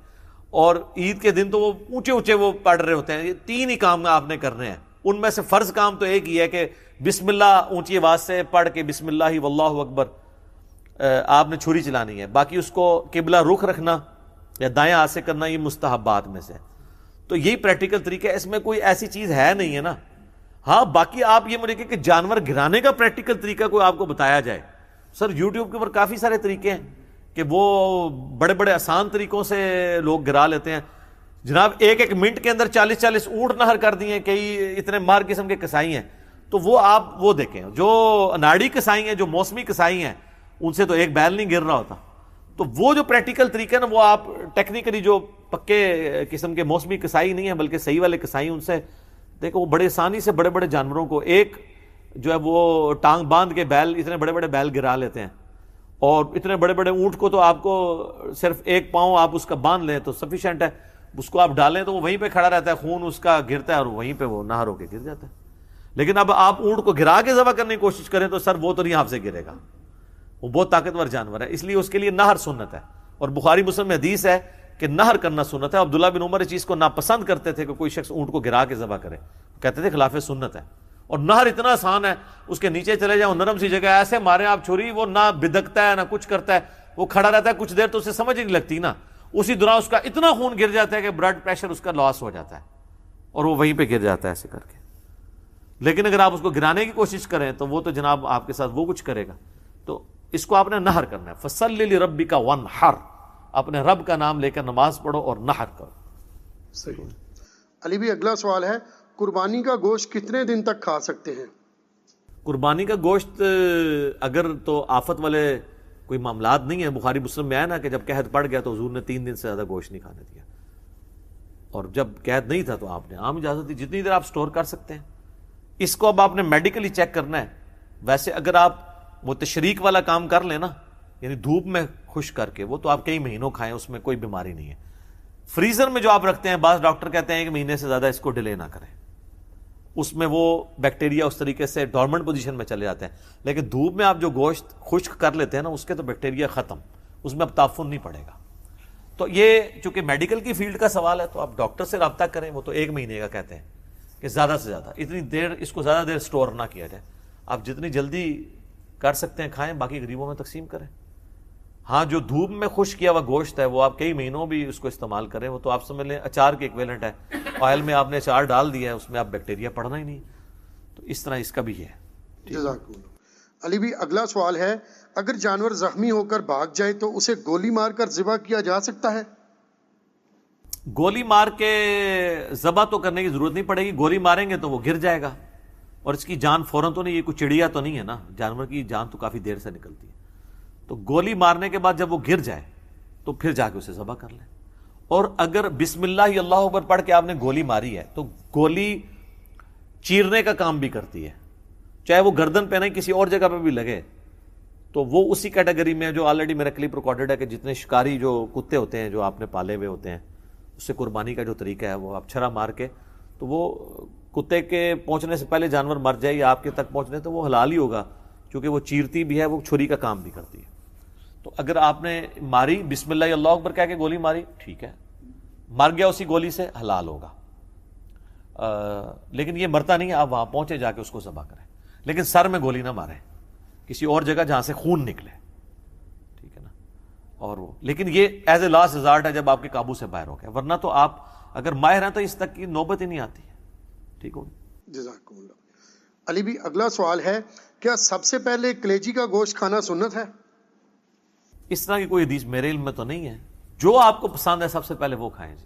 Speaker 1: اور عید کے دن تو وہ اونچے اونچے وہ پڑھ رہے ہوتے ہیں. یہ 3 ہی کام آپ نے کرنے ہیں. ان میں سے فرض کام تو ایک ہی ہے کہ بسم اللہ اونچی آواز سے پڑھ کے بسم اللہ واللہ اکبر آپ نے چھری چلانی ہے. باقی اس کو قبلہ رخ رکھنا یا دائیں ہاتھ سے کرنا یہ مستحبات میں سے. تو یہی پریکٹیکل طریقہ ہے, اس میں کوئی ایسی چیز ہے نہیں ہے نا. ہاں باقی آپ یہ مجھے کہ جانور گرانے کا پریکٹیکل طریقہ کوئی آپ کو بتایا جائے, سر یوٹیوب کے اوپر کافی سارے طریقے ہیں کہ وہ بڑے بڑے آسان طریقوں سے لوگ گرا لیتے ہیں. جناب 1 منٹ کے اندر 40 اونٹ نہر کر دیے, کئی اتنے مار قسم کے کسائی ہیں. تو وہ آپ وہ دیکھیں, جو اناڑی کسائی ہیں, جو موسمی کسائی ہیں, ان سے تو ایک بیل نہیں گر رہا ہوتا. تو وہ جو پریکٹیکل طریقہ ہے نا, وہ آپ ٹیکنیکلی جو پکے قسم کے موسمی کسائی نہیں ہیں بلکہ صحیح والے کسائی, ان سے دیکھو وہ بڑے آسانی سے بڑے بڑے جانوروں کو ایک جو ہے وہ ٹانگ باندھ کے بیل, اتنے بڑے بڑے بیل گرا لیتے ہیں. اور اتنے بڑے بڑے اونٹ کو تو آپ کو صرف 1 پاؤں آپ اس کا باندھ لیں تو سفیشینٹ ہے. اس کو آپ ڈالیں تو وہ وہیں پہ کھڑا رہتا ہے, خون اس کا گرتا ہے اور وہیں پہ وہ نہر ہو کے گر جاتا ہے. لیکن اب آپ اونٹ کو گرا کے ذبح کرنے کی کوشش کریں تو سر وہ تو نہیں آپ سے گرے گا, وہ بہت طاقتور جانور ہے. اس لیے اس کے لیے نہر سنت ہے, اور بخاری مسلم میں حدیث ہے کہ نہر کرنا سنت ہے. عبداللہ بن عمر اس چیز کو ناپسند کرتے تھے کہ کوئی شخص اونٹ کو گرا کے ذبح کرے, کہتے تھے خلاف سنت ہے. اور نہر اتنا آسان ہے, اس کے نیچے چلے جاؤ, نرم سی جگہ, ایسے مارے آپ چھری, وہ نہ بدکتا ہے نہ کچھ کرتا ہے, وہ کھڑا رہتا ہے کچھ دیر تو اسے سمجھ نہیں لگتی نا. اسی دوران اس کا اتنا خون گر جاتا ہے کہ بلڈ پریشر اس کا لاس ہو جاتا ہے اور وہ وہیں پہ گر جاتا ہے ایسے کر کے. لیکن اگر آپ اس کو گرانے کی کوشش کریں تو وہ تو جناب آپ کے ساتھ وہ کچھ کرے گا. تو اس کو آپ نے نہر کرنا ہے. فصلی لربک وانحر, اپنے رب کا نام لے کر نماز پڑھو اور نہر کرو.
Speaker 2: صحیح. علی بھی اگلا سوال ہے قربانی کا گوشت کتنے دن تک کھا سکتے ہیں؟
Speaker 1: قربانی کا گوشت اگر تو آفت والے کوئی معاملات نہیں ہیں, بخاری مسلم میں آیا نا کہ جب قحط پڑ گیا تو حضور نے 3 دن سے زیادہ گوشت نہیں کھانے دیا, اور جب قحط نہیں تھا تو آپ نے عام اجازت دی جتنی دیر آپ سٹور کر سکتے ہیں. اس کو اب آپ نے میڈیکلی چیک کرنا ہے. ویسے اگر آپ وہ تشریق والا کام کر لیں نا, یعنی دھوپ میں خشک کر کے, وہ تو آپ کئی مہینوں کھائیں, اس میں کوئی بیماری نہیں ہے. فریزر میں جو آپ رکھتے ہیں, بعض ڈاکٹر کہتے ہیں 1 مہینے سے زیادہ اس کو ڈیلے نہ کریں, اس میں وہ بیکٹیریا اس طریقے سے ڈورمنٹ پوزیشن میں چلے جاتے ہیں. لیکن دھوپ میں آپ جو گوشت خشک کر لیتے ہیں نا, اس کے تو بیکٹیریا ختم, اس میں اب تعفن نہیں پڑے گا. تو یہ چونکہ میڈیکل کی فیلڈ کا سوال ہے تو آپ ڈاکٹر سے رابطہ کریں, وہ تو 1 مہینے کا کہتے ہیں کہ زیادہ سے زیادہ اتنی دیر اس کو زیادہ دیر سٹور نہ کیا جائے. آپ جتنی جلدی کر سکتے ہیں کھائیں, باقی غریبوں میں تقسیم کریں. ہاں جو دھوپ میں خشک کیا ہوا گوشت ہے وہ آپ کئی مہینوں بھی اس کو استعمال کریں, وہ تو آپ سمجھ لیں اچار کے ایکویلنٹ ہے. آئل میں آپ نے اچار ڈال دیا ہے, اس میں آپ بیکٹیریا پڑنا ہی نہیں. تو اس طرح اس کا بھی ہے.
Speaker 2: جزاک اللہ. علی بھی اگلا سوال ہے اگر جانور زخمی ہو کر بھاگ جائے تو اسے گولی مار کر ذبح کیا جا سکتا ہے؟
Speaker 1: گولی مار کے ذبح تو کرنے کی ضرورت نہیں پڑے گی. گولی ماریں گے تو وہ گر جائے گا, اور اس کی جان فوراً تو نہیں, یہ کوئی چڑیا تو نہیں ہے نا, جانور کی جان تو کافی دیر سے نکلتی ہے. تو گولی مارنے کے بعد جب وہ گر جائے تو پھر جا کے اسے ذبح کر لیں. اور اگر بسم اللہ اللہ اکبر پڑھ کے آپ نے گولی ماری ہے تو گولی چیرنے کا کام بھی کرتی ہے, چاہے وہ گردن پہ نہیں کسی اور جگہ پہ بھی لگے. تو وہ اسی کیٹیگری میں جو آلریڈی میرا کلپ ریکارڈڈ ہے کہ جتنے شکاری جو کتے ہوتے ہیں جو آپ نے پالے ہوئے ہوتے ہیں, اس سے قربانی کا جو طریقہ ہے وہ آپ چھرا مار کے, تو وہ کتے کے پہنچنے سے پہلے جانور مر جائے یا آپ کے تک پہنچنے تو وہ حلال ہی ہوگا, کیونکہ وہ چیرتی بھی ہے, وہ چھری کا کام بھی کرتی ہے. تو اگر آپ نے ماری بسم اللہ اللہ اکبر کہہ کے گولی ماری, ٹھیک ہے, مر گیا اسی گولی سے, حلال ہوگا. لیکن یہ مرتا نہیں ہے, آپ وہاں پہنچے جا کے اس کو ذبح کریں, لیکن سر میں گولی نہ ماریں, کسی اور جگہ جہاں سے خون نکلے, ٹھیک ہے نا. اور وہ لیکن یہ ایز اے لاسٹ ریزارٹ ہے جب آپ کے قابو سے باہر ہو گیا, ورنہ تو آپ اگر ماہر ہیں تو اس تک کی نوبت ہی نہیں آتی ہے. ٹھیک ہو.
Speaker 2: جزاکم اللہ. علی بھی اگلا سوال ہے کیا سب سے پہلے کلیجی کا گوشت کھانا سنت ہے؟
Speaker 1: اس طرح کی کوئی حدیث میرے علم میں تو نہیں ہے. جو آپ کو پسند ہے سب سے پہلے وہ کھائیں جی.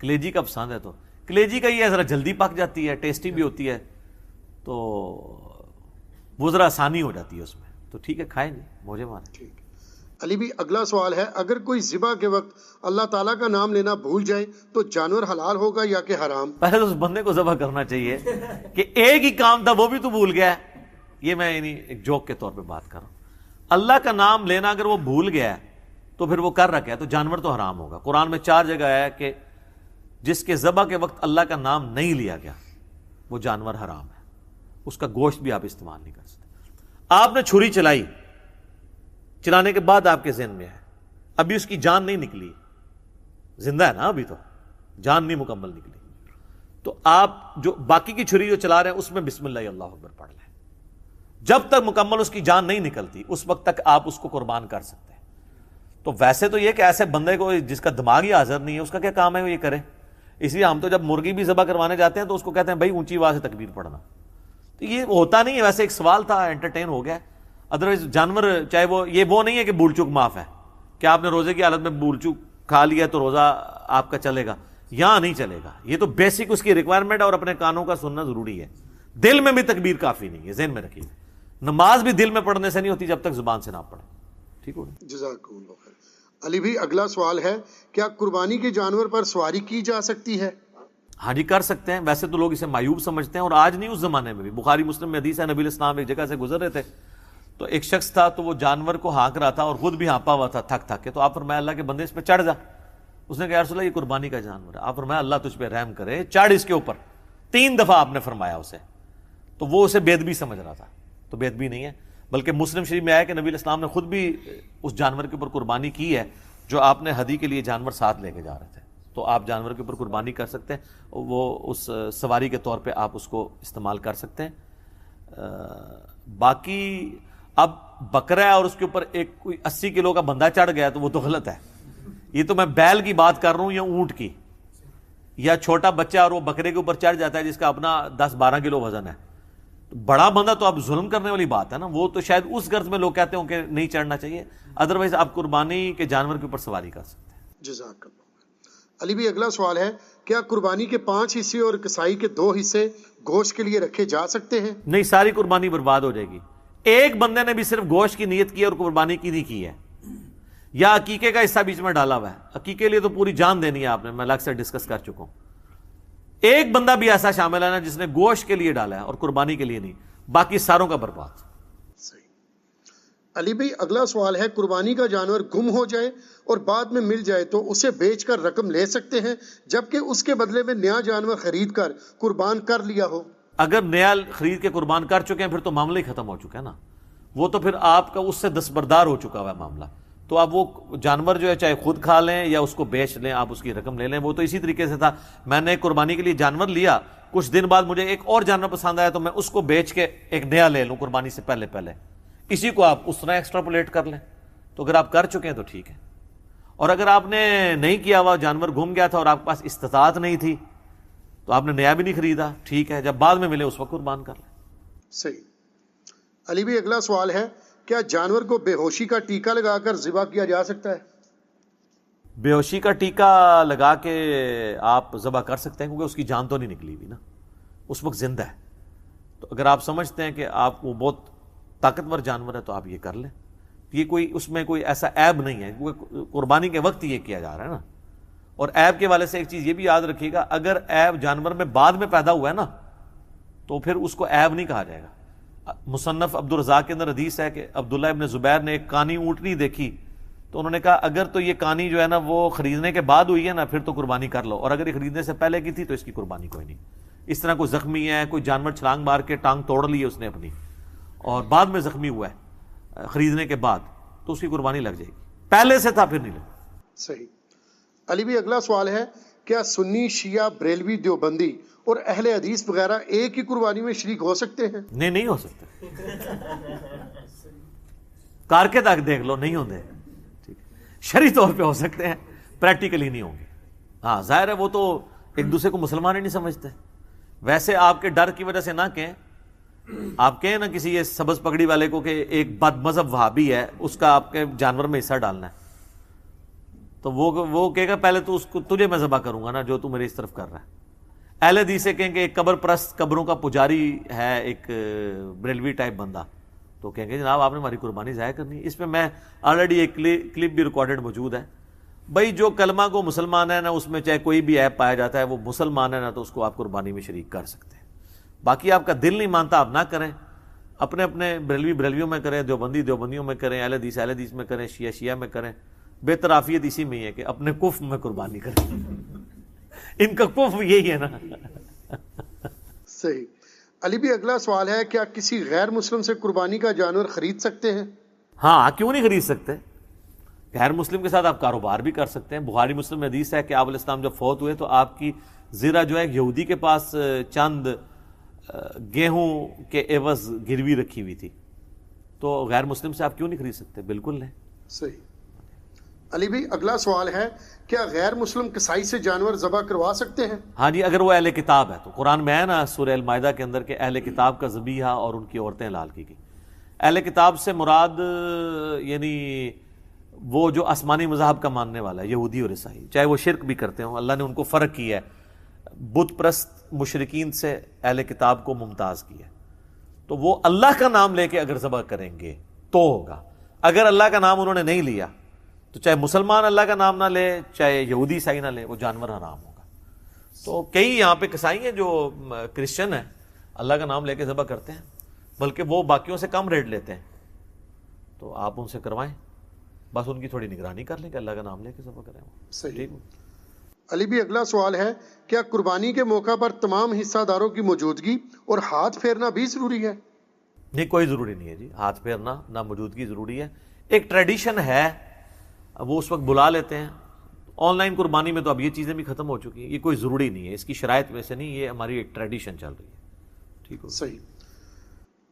Speaker 1: کلیجی کا پسند ہے تو کلیجی کا یہ ہے ذرا جلدی پک جاتی ہے, ٹیسٹی بھی ہوتی ہے, تو وہ ذرا آسانی ہو جاتی ہے اس میں, تو ٹھیک ہے کھائیں جی, مجھے مانے.
Speaker 2: ٹھیک. علی بھی اگلا سوال ہے اگر کوئی ذبح کے وقت اللہ تعالیٰ کا نام لینا بھول جائے تو جانور حلال ہوگا یا کہ حرام؟
Speaker 1: پہلے تو اس بندے کو ذبح کرنا چاہیے کہ ایک ہی کام تھا وہ بھی تو بھول گیا ہے. یہ میں یعنی ایک جوک کے طور پہ بات کر رہا ہوں. اللہ کا نام لینا اگر وہ بھول گیا ہے تو پھر وہ کر رکھا ہے تو جانور تو حرام ہوگا. قرآن میں 4 جگہ ہے کہ جس کے ذبح کے وقت اللہ کا نام نہیں لیا گیا وہ جانور حرام ہے, اس کا گوشت بھی آپ استعمال نہیں کر سکتے. آپ نے چھری چلائی, چلانے کے بعد آپ کے ذہن میں ہے ابھی اس کی جان نہیں نکلی, زندہ ہے نا ابھی, تو جان نہیں مکمل نکلی, تو آپ جو باقی کی چھری جو چلا رہے ہیں اس میں بسم اللہ اللہ اکبر پڑھ لیں. جب تک مکمل اس کی جان نہیں نکلتی اس وقت تک آپ اس کو قربان کر سکتے ہیں. تو ویسے تو یہ کہ ایسے بندے کو جس کا دماغ ہی حاضر نہیں ہے اس کا کیا کام ہے وہ یہ کرے. اس لیے ہم تو جب مرغی بھی ذبح کروانے جاتے ہیں تو اس کو کہتے ہیں بھائی اونچی آواز سے تکبیر پڑھنا. تو یہ ہوتا نہیں ہے, ویسے ایک سوال تھا, انٹرٹین ہو گیا. ادروائز جانور چاہے وہ نہیں ہے کہ بھول چوک معاف ہے, کہ آپ نے روزے کی حالت میں بھول چوک کھا لیا تو روزہ آپ کا چلے گا, یہاں نہیں چلے گا. یہ تو بیسک اس کی ریکوائرمنٹ ہے اور اپنے کانوں کا سننا ضروری ہے. دل میں بھی تکبیر کافی نہیں ہے, ذہن میں رکھیے. نماز بھی دل میں پڑھنے سے نہیں ہوتی جب تک زبان سے نہ پڑھے. ٹھیک ہو.
Speaker 2: جزاکم اللہ خیر. علی بھی اگلا سوال ہے کیا قربانی کے جانور پر سواری کی جا سکتی ہے؟
Speaker 1: ہاں جی کر سکتے ہیں. ویسے تو لوگ اسے معیوب سمجھتے ہیں, اور آج نہیں اس زمانے میں بھی. بخاری مسلم میں حدیث ہے, نبی علیہ السلام ایک جگہ سے گزر رہے تھے تو ایک شخص تھا تو وہ جانور کو ہانک رہا تھا اور خود بھی ہانپا ہوا تھا تھک تھک کے. تو آپ فرمایا اللہ کے بندے اس پہ چڑھ جا. اس نے کہا یا رسول اللہ یہ قربانی کا جانور ہے. آپ فرمایا اللہ تجھ پہ رحم کرے, چڑھ اس کے اوپر. 3 دفعہ آپ نے فرمایا اسے, تو وہ اسے بے ادبی سمجھ رہا تھا. تو بے ادبی نہیں ہے, بلکہ مسلم شریف میں آیا کہ نبی علیہ السلام نے خود بھی اس جانور کے اوپر قربانی کی ہے جو آپ نے ہدی کے لیے جانور ساتھ لے کے جا رہے تھے. تو آپ جانور کے اوپر قربانی کر سکتے ہیں, وہ اس سواری کے طور پہ آپ اس کو استعمال کر سکتے ہیں. باقی اب بکرا ہے اور اس کے اوپر ایک کوئی 80 کلو کا بندہ چڑھ گیا تو وہ تو غلط ہے. یہ تو میں بیل کی بات کر رہا ہوں یا اونٹ کی, یا چھوٹا بچہ اور وہ بکرے کے اوپر چڑھ جاتا ہے جس کا اپنا 10-12 کلو وزن ہے. بڑا بندہ تو اب ظلم کرنے والی بات ہے نا, وہ تو شاید اس غرض میں لوگ کہتے ہوں کہ نہیں چڑھنا چاہیے. ادروائز آپ قربانی کے جانور کے اوپر سواری کر سکتے ہیں.
Speaker 2: جزاک اللہ. علی بھی اگلا سوال ہے کیا قربانی کے 5 حصے اور کسائی کے 2 حصے گوشت کے لیے رکھے جا سکتے ہیں؟
Speaker 1: نہیں, ساری قربانی برباد ہو جائے گی. ایک بندے نے بھی صرف گوشت کی نیت کی اور قربانی کی نہیں کی ہے, یا عقیقے کا حصہ بیچ میں ڈالا ہوا ہے. عقیقے کے لیے تو پوری جان دینی ہے آپ نے, میں الگ سے ڈسکس کر چکا ہوں. ایک بندہ بھی ایسا شامل ہے نا جس نے گوشت کے لیے ڈالا ہے اور قربانی کے لیے نہیں, باقی ساروں کا برباد.
Speaker 2: صحیح. علی بھائی اگلا سوال ہے قربانی کا جانور گم ہو جائے اور بعد میں مل جائے تو اسے بیچ کر رقم لے سکتے ہیں جبکہ اس کے بدلے میں نیا جانور خرید کر قربان کر لیا ہو؟
Speaker 1: اگر نیا خرید کے قربان کر چکے ہیں پھر تو معاملہ ہی ختم ہو چکا ہے نا, وہ تو پھر آپ کا اس سے دستبردار ہو چکا ہوا ہے معاملہ. تو آپ وہ جانور جو ہے چاہے خود کھا لیں یا اس کو بیچ لیں, آپ اس کی رقم لے لیں. وہ تو اسی طریقے سے تھا, میں نے قربانی کے لیے جانور لیا, کچھ دن بعد مجھے ایک اور جانور پسند آیا تو میں اس کو بیچ کے ایک نیا لے لوں قربانی سے پہلے. اسی کو آپ اس طرح ایکسٹراپولیٹ کر لیں. تو اگر آپ کر چکے ہیں تو ٹھیک ہے, اور اگر آپ نے نہیں کیا ہوا, جانور گم گیا تھا اور آپ کے پاس استطاعت نہیں تھی تو آپ نے نیا بھی نہیں خریدا, ٹھیک ہے, جب بعد میں ملے اس وقت قربان کر لیں.
Speaker 2: صحیح. علی بھی اگلا سوال ہے کیا جانور کو بے ہوشی کا ٹیکا لگا کر ذبح کیا جا سکتا ہے؟
Speaker 1: بے ہوشی کا ٹیکا لگا کے آپ ذبح کر سکتے ہیں کیونکہ اس کی جان تو نہیں نکلی ہوئی نا, اس وقت زندہ ہے. تو اگر آپ سمجھتے ہیں کہ آپ کو بہت طاقتور جانور ہے تو آپ یہ کر لیں. یہ کوئی اس میں کوئی ایسا عیب نہیں ہے کیونکہ قربانی کے وقت یہ کیا جا رہا ہے نا. اور عیب کے والے سے ایک چیز یہ بھی یاد رکھیے گا, اگر عیب جانور میں بعد میں پیدا ہوا ہے نا تو پھر اس کو عیب نہیں کہا جائے گا. مصنف عبدالرزاق کے اندر حدیث ہے کہ عبداللہ ابن زبیر نے ایک کانی اونٹنی دیکھی تو انہوں نے کہا اگر تو یہ کانی جو ہے نا وہ خریدنے کے بعد ہوئی ہے نا پھر تو قربانی کر لو, اور اگر یہ خریدنے سے پہلے کی تھی تو اس کی قربانی کوئی نہیں. اس طرح کوئی زخمی ہے, کوئی جانور چھلانگ مار کے ٹانگ توڑ لی ہے اس نے اپنی اور بعد میں زخمی ہوا ہے خریدنے کے بعد, تو اس کی قربانی لگ جائے گی. پہلے سے تھا پھر نہیں لگے.
Speaker 2: صحیح. علی بھی اگلا سوال ہے کیا سنی, شیعہ, بریلوی, دیوبندی اور اہل حدیث وغیرہ ایک ہی قربانی میں شریک ہو سکتے ہیں؟
Speaker 1: نہیں ہو سکتے. کار کے تک دیکھ لو, نہیں ہوتے. ٹھیک, شرعی طور پہ ہو سکتے ہیں, پریکٹیکلی نہیں ہوں گے. ہاں ظاہر ہے وہ تو ایک دوسرے کو مسلمان ہی نہیں سمجھتے. ویسے آپ کے ڈر کی وجہ سے نہ کہیں, آپ کہیں نا کسی یہ سبز پگڑی والے کو کہ ایک بد مذہب وہابی ہے, اس کا آپ کے جانور میں حصہ ڈالنا ہے, تو وہ کہے گا پہلے تو اس کو تجھے میں ذبح کروں گا نا جو تو میرے اس طرف کر رہا ہے. اہل حدیث سے کہیں کہ ایک قبر پرست, قبروں کا پجاری ہے ایک بریلوی ٹائپ بندہ, تو کہیں گے جناب آپ نے ہماری قربانی ضائع کرنی. اس میں میں آلریڈی ایک کلپ بھی ریکارڈڈ موجود ہے. بھائی جو کلمہ کو مسلمان ہے نا, اس میں چاہے کوئی بھی عیب پایا جاتا ہے, وہ مسلمان ہے نا, تو اس کو آپ قربانی میں شریک کر سکتے ہیں. باقی آپ کا دل نہیں مانتا آپ نہ کریں, اپنے اپنے بریلویوں میں کریں, دیوبندیوں میں کریں, اہل حدیث میں کریں, شیعہ میں کریں. بہتر عافیت اسی میں ہی ہے کہ اپنے کفر میں قربانی کریں. ان کا کفر یہی ہے نا.
Speaker 2: صحیح. علی بھی اگلا سوال ہے, کیا کسی غیر مسلم سے قربانی کا جانور خرید سکتے ہیں؟
Speaker 1: ہاں, کیوں نہیں خرید سکتے. غیر مسلم کے ساتھ آپ کاروبار بھی کر سکتے ہیں. بخاری مسلم میں حدیث ہے کہ آپ علیہ السلام جب فوت ہوئے تو آپ کی زرہ جو ہے یہودی کے پاس چند گیہوں کے عوض گروی رکھی ہوئی تھی, تو غیر مسلم سے آپ کیوں نہیں خرید سکتے؟ بالکل نہیں.
Speaker 2: صحیح. علی بھائی اگلا سوال ہے, کیا غیر مسلم کسائی سے جانور ذبح کروا سکتے ہیں؟
Speaker 1: ہاں جی, اگر وہ اہل کتاب ہے تو. قرآن میں ہے نا سورہ المائدہ کے اندر کہ اہل کتاب کا ذبیحہ اور ان کی عورتیں حلال کی گئی. اہل کتاب سے مراد یعنی وہ جو آسمانی مذہب کا ماننے والا ہے, یہودی اور عیسائی, چاہے وہ شرک بھی کرتے ہوں. اللہ نے ان کو فرق کیا ہے, بت پرست مشرکین سے اہل کتاب کو ممتاز کیا ہے. تو وہ اللہ کا نام لے کے اگر ذبح کریں گے تو ہوگا. اگر اللہ کا نام انہوں نے نہیں لیا تو چاہے مسلمان اللہ کا نام نہ لے, چاہے یہودی عیسائی نہ لے, وہ جانور حرام ہوگا. تو کئی یہاں پہ کسائی ہیں جو کرسچن ہیں, اللہ کا نام لے کے ذبح کرتے ہیں, بلکہ وہ باقیوں سے کم ریٹ لیتے ہیں. تو آپ ان سے کروائیں, بس ان کی تھوڑی نگرانی کر لیں کہ اللہ کا نام لے کے ذبح کریں.
Speaker 2: صحیح. علی بھی اگلا سوال ہے, کیا قربانی کے موقع پر تمام حصہ داروں کی موجودگی اور ہاتھ پھیرنا بھی ضروری ہے؟
Speaker 1: نہیں, کوئی ضروری نہیں ہے جی. ہاتھ پھیرنا نہ موجودگی ضروری ہے. ایک ٹریڈیشن ہے, وہ اس وقت بلا لیتے ہیں. آن لائن قربانی میں تو اب یہ چیزیں بھی ختم ہو چکی ہیں. یہ کوئی ضروری نہیں ہے, اس کی شرائط میں سے نہیں, یہ ہماری ایک ٹریڈیشن چل رہی ہے. ٹھیک ہو.
Speaker 2: صحیح.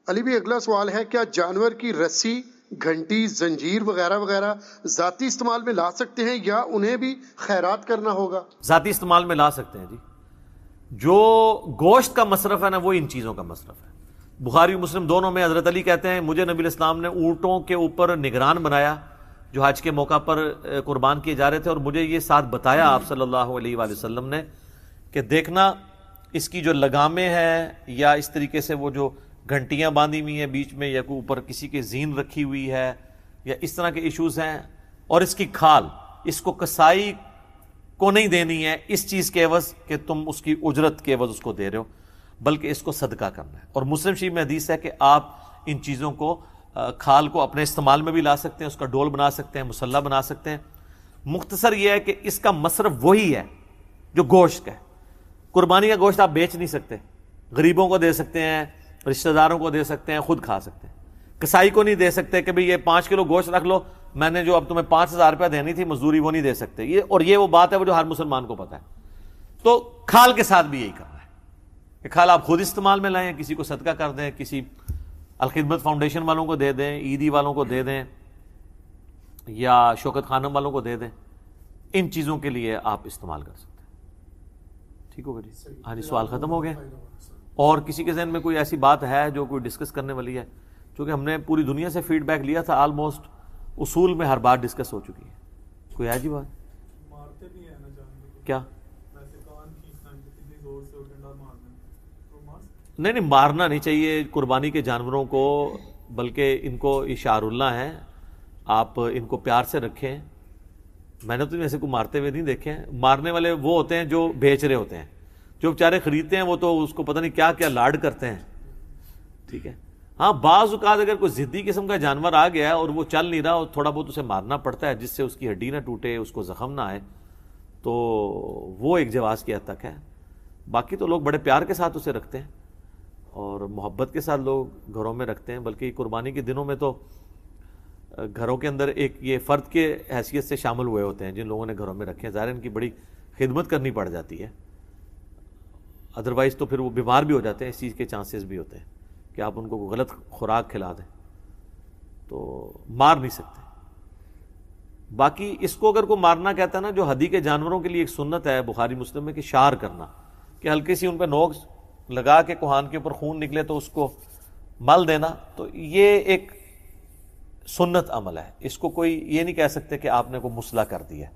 Speaker 2: علی بھی اگلا سوال ہے, کیا جانور کی رسی, گھنٹی, زنجیر وغیرہ وغیرہ ذاتی استعمال میں لا سکتے ہیں یا انہیں بھی خیرات کرنا ہوگا؟
Speaker 1: ذاتی استعمال میں لا سکتے ہیں جی. جو گوشت کا مصرف ہے نا, وہ ان چیزوں کا مصرف ہے. بخاری مسلم دونوں میں حضرت علی کہتے ہیں مجھے نبی علیہ السلام نے اونٹوں کے اوپر نگران بنایا جو حج کے موقع پر قربان کیے جا رہے تھے, اور مجھے یہ ساتھ بتایا آپ صلی اللہ علیہ وآلہ وسلم نے کہ دیکھنا اس کی جو لگامیں ہیں یا اس طریقے سے وہ جو گھنٹیاں باندھی ہوئی ہیں بیچ میں, یا کوئی اوپر کسی کے زین رکھی ہوئی ہے, یا اس طرح کے ایشوز ہیں. اور اس کی کھال, اس کو کسائی کو نہیں دینی ہے اس چیز کے عوض کہ تم اس کی اجرت کے عوض اس کو دے رہے ہو, بلکہ اس کو صدقہ کرنا ہے. اور مسلم شریف میں حدیث ہے کہ آپ ان چیزوں کو, کھال کو اپنے استعمال میں بھی لا سکتے ہیں, اس کا ڈول بنا سکتے ہیں, مسلح بنا سکتے ہیں. مختصر یہ ہے کہ اس کا مصرف وہی ہے جو گوشت کا ہے. قربانی کا گوشت آپ بیچ نہیں سکتے, غریبوں کو دے سکتے ہیں, رشتہ داروں کو دے سکتے ہیں, خود کھا سکتے ہیں. کسائی کو نہیں دے سکتے کہ بھئی یہ 5 کلو گوشت رکھ لو, میں نے جو اب تمہیں 5,000 روپیہ دینی تھی مزدوری, وہ نہیں دے سکتے. یہ وہ بات ہے وہ جو ہر مسلمان کو پتہ ہے. تو کھال کے ساتھ بھی یہی کرنا ہے کہ کھال آپ خود استعمال میں لائیں, کسی کو صدقہ کر دیں, کسی الخدمت فاؤنڈیشن والوں کو دے دیں, عیدی والوں کو دے دیں, یا شوکت خانم والوں کو دے دیں. ان چیزوں کے لیے آپ استعمال کر سکتے ہیں. ٹھیک ہوگا جی. ہاں جی, سوال ختم ہو گئے. اور کسی کے ذہن میں کوئی ایسی بات ہے جو کوئی ڈسکس کرنے والی ہے؟ چونکہ ہم نے پوری دنیا سے فیڈ بیک لیا تھا, آلموسٹ اصول میں ہر بات ڈسکس ہو چکی ہے. کوئی ہے جی بات؟
Speaker 3: مارتے بھی ہیں نا جانور کو.
Speaker 1: کیا؟
Speaker 3: ویسے کان کھینچنا کتنی زور سے ڈنڈا مارنا, تو
Speaker 1: نہیں مارنا نہیں چاہیے قربانی کے جانوروں کو, بلکہ ان کو اشعار اللہ ہیں, آپ ان کو پیار سے رکھیں. میں نے تو ایسے کو مارتے ہوئے نہیں دیکھے ہیں. مارنے والے وہ ہوتے ہیں جو بیچ رہے ہوتے ہیں, جو بیچارے خریدتے ہیں وہ تو اس کو پتہ نہیں کیا کیا لاڈ کرتے ہیں. ٹھیک ہے. ہاں, بعض اوقات اگر کوئی ضدی قسم کا جانور آ گیا ہے اور وہ چل نہیں رہا اور تھوڑا بہت اسے مارنا پڑتا ہے جس سے اس کی ہڈی نہ ٹوٹے, اس کو زخم نہ آئے, تو وہ ایک جواز کی حد تک ہے. باقی تو لوگ بڑے پیار کے ساتھ اسے رکھتے ہیں اور محبت کے ساتھ لوگ گھروں میں رکھتے ہیں. بلکہ قربانی کے دنوں میں تو گھروں کے اندر ایک یہ فرد کے حیثیت سے شامل ہوئے ہوتے ہیں جن لوگوں نے گھروں میں رکھے ہیں. ظاہر ان کی بڑی خدمت کرنی پڑ جاتی ہے, ادروائز تو پھر وہ بیمار بھی ہو جاتے ہیں. اس چیز کے چانسز بھی ہوتے ہیں کہ آپ ان کو غلط خوراک کھلا دیں, تو مار نہیں سکتے. باقی اس کو اگر کوئی مارنا کہتا ہے نا، جو ہدی کے جانوروں کے لیے ایک سنت ہے بخاری مسلم میں کہ شار کرنا، کہ ہلکی سی ان پہ نوک لگا کے کوہان کے اوپر خون نکلے تو اس کو مل دینا، تو یہ ایک سنت عمل ہے، اس کو کوئی یہ نہیں کہہ سکتے کہ آپ نے کوئی مسئلہ کر دیا،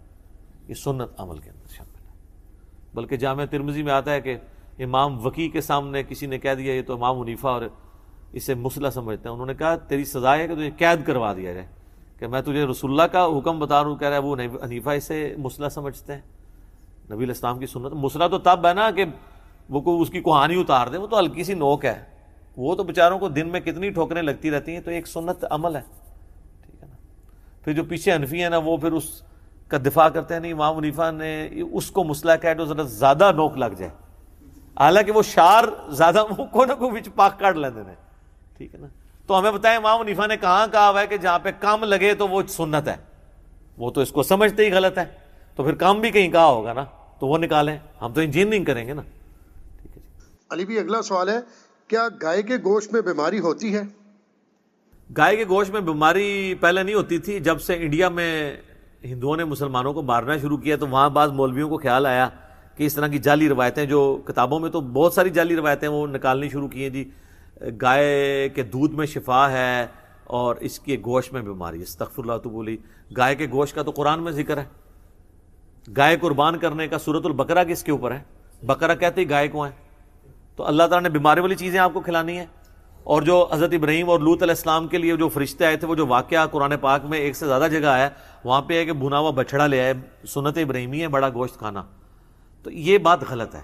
Speaker 1: یہ سنت عمل کے اندر شامل ہے۔ بلکہ جامع ترمذی میں آتا ہے کہ امام وکی کے سامنے کسی نے کہہ دیا یہ تو امام حنیفہ اور اسے مسئلہ سمجھتے ہیں، انہوں نے کہا تیری سزا ہے کہ تجھے قید کروا دیا جائے، کہ میں تجھے رسول اللہ کا حکم بتا رہا ہوں، کہہ رہا ہے وہ حنیفہ اسے مسئلہ سمجھتے ہیں۔ نبی علیہ السلام کی سنت مسئلہ تو تب ہے نا کہ وہ کوئی اس کی کوہانی اتار دے، وہ تو ہلکی سی نوک ہے، وہ تو بیچاروں کو دن میں کتنی ٹھوکریں لگتی رہتی ہیں، تو ایک سنت عمل ہے، ٹھیک ہے نا۔ پھر جو پیچھے حنفی ہیں نا، وہ پھر اس کا دفاع کرتے ہیں، نہیں امام حنیفہ نے اس کو مسئلہ کہا تو ذرا زیادہ نوک لگ جائے، حالانکہ وہ شار زیادہ وہ کوئی نہ کوئی وچ پاک کاٹ لیندے نے، ٹھیک ہے نا۔ تو ہمیں بتائیں امام حنیفہ نے کہاں کہا ہوا ہے کہ جہاں پہ کم لگے تو وہ سنت ہے، وہ تو اس کو سمجھتے ہی غلط ہے، تو پھر کم بھی کہیں کہا ہوگا نا، تو وہ نکالیں، ہم تو انجینئرنگ کریں گے نا، ٹھیک ہے جی۔
Speaker 2: علی بھی اگلا سوال ہے، کیا گائے کے گوشت میں بیماری ہوتی ہے؟
Speaker 1: گائے کے گوشت میں بیماری پہلے نہیں ہوتی تھی، جب سے انڈیا میں ہندوؤں نے مسلمانوں کو مارنا شروع کیا تو وہاں بعض مولویوں کو خیال آیا کہ اس طرح کی جعلی روایتیں، جو کتابوں میں تو بہت ساری جعلی روایتیں وہ نکالنی شروع کی ہیں، جی گائے کے دودھ میں شفا ہے اور اس کے گوشت میں بیماری، استغفر اللہ تو بولی۔ گائے کے گوشت کا تو قرآن میں ذکر ہے، گائے قربان کرنے کا سورۃ البقرہ کس کے اوپر ہے؟ بقرہ کہتے ہی گائے کو ہیں، تو اللہ تعالیٰ نے بیماری والی چیزیں آپ کو کھلانی ہیں۔ اور جو حضرت ابراہیم اور لوط علیہ السلام کے لیے جو فرشتے آئے تھے، وہ جو واقعہ قرآن پاک میں ایک سے زیادہ جگہ آیا ہے، وہاں پہ ہے کہ بھنا ہوا بچڑا لے آئے، سنت ابراہیمی ہے بڑا گوشت کھانا، تو یہ بات غلط ہے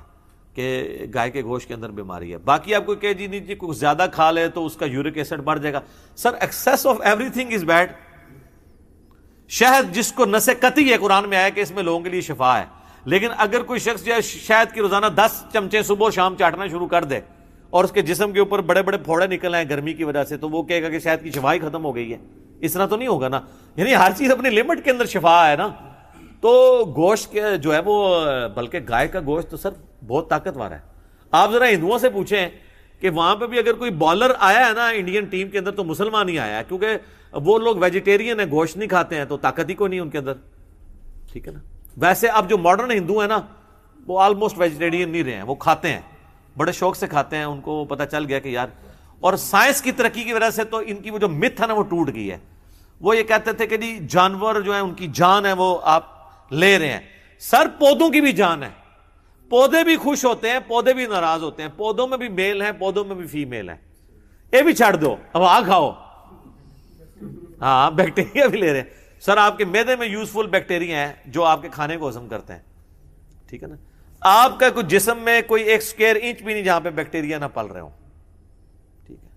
Speaker 1: کہ گائے کے گوشت کے اندر بیماری ہے۔ باقی آپ کو کہ جی نہیں جی کچھ زیادہ کھا لے تو اس کا یورک ایسڈ بڑھ جائے گا، sir excess of everything is bad. شہد جس کو نس قطعی ہے قرآن میں آیا کہ اس میں لوگوں کے لیے شفا ہے، لیکن اگر کوئی شخص جو ہے شہد کی روزانہ 10 چمچے صبح و شام چاٹنا شروع کر دے اور اس کے جسم کے اوپر بڑے بڑے پھوڑے نکل آئے گرمی کی وجہ سے، تو وہ کہے گا کہ شہد کی شفا ہی ختم ہو گئی ہے، اس طرح تو نہیں ہوگا نا۔ یعنی ہر چیز اپنی لمٹ کے اندر شفا ہے نا۔ تو گوشت کے جو ہے وہ، بلکہ گائے کا گوشت تو سر بہت طاقتور ہے۔ آپ ذرا ہندوؤں سے پوچھیں کہ وہاں پہ بھی اگر کوئی بالر آیا ہے نا انڈین ٹیم کے اندر تو مسلمان ہی آیا ہے، کیونکہ وہ لوگ ویجیٹیرین ہیں، گوشت نہیں کھاتے ہیں، تو طاقت ہی کوئی نہیں ان کے اندر، ٹھیک ہے نا۔ ویسے اب جو ماڈرن ہندو ہیں نا، وہ آلموسٹ ویجیٹیرین نہیں رہے ہیں، وہ کھاتے ہیں، بڑے شوق سے کھاتے ہیں، ان کو پتہ چل گیا کہ یار، اور سائنس کی ترقی کی وجہ سے تو ان کی وہ جو متھ ہے نا وہ ٹوٹ گئی ہے۔ وہ یہ کہتے تھے کہ جی جانور جو ہیں ان کی جان ہے وہ آپ لے رہے ہیں، سر پودوں کی بھی جان ہے، پودے بھی خوش ہوتے ہیں، پودے بھی ناراض ہوتے ہیں، پودوں میں بھی میل ہیں، پودوں میں بھی فیمیل ہیں، یہ بھی چھڑ دو، اب آ کھاؤ، ہاں بیکٹیریا بھی لے رہے ہیں، سر آپ کے معدے میں یوزفل بیکٹیریا ہیں جو آپ کے کھانے کو ہضم کرتے ہیں، ٹھیک ہے نا۔ آپ کا کوئی جسم میں کوئی 1 اسکوائر انچ بھی نہیں جہاں پہ بیکٹیریا نہ پل رہے ہوں، ٹھیک ہے۔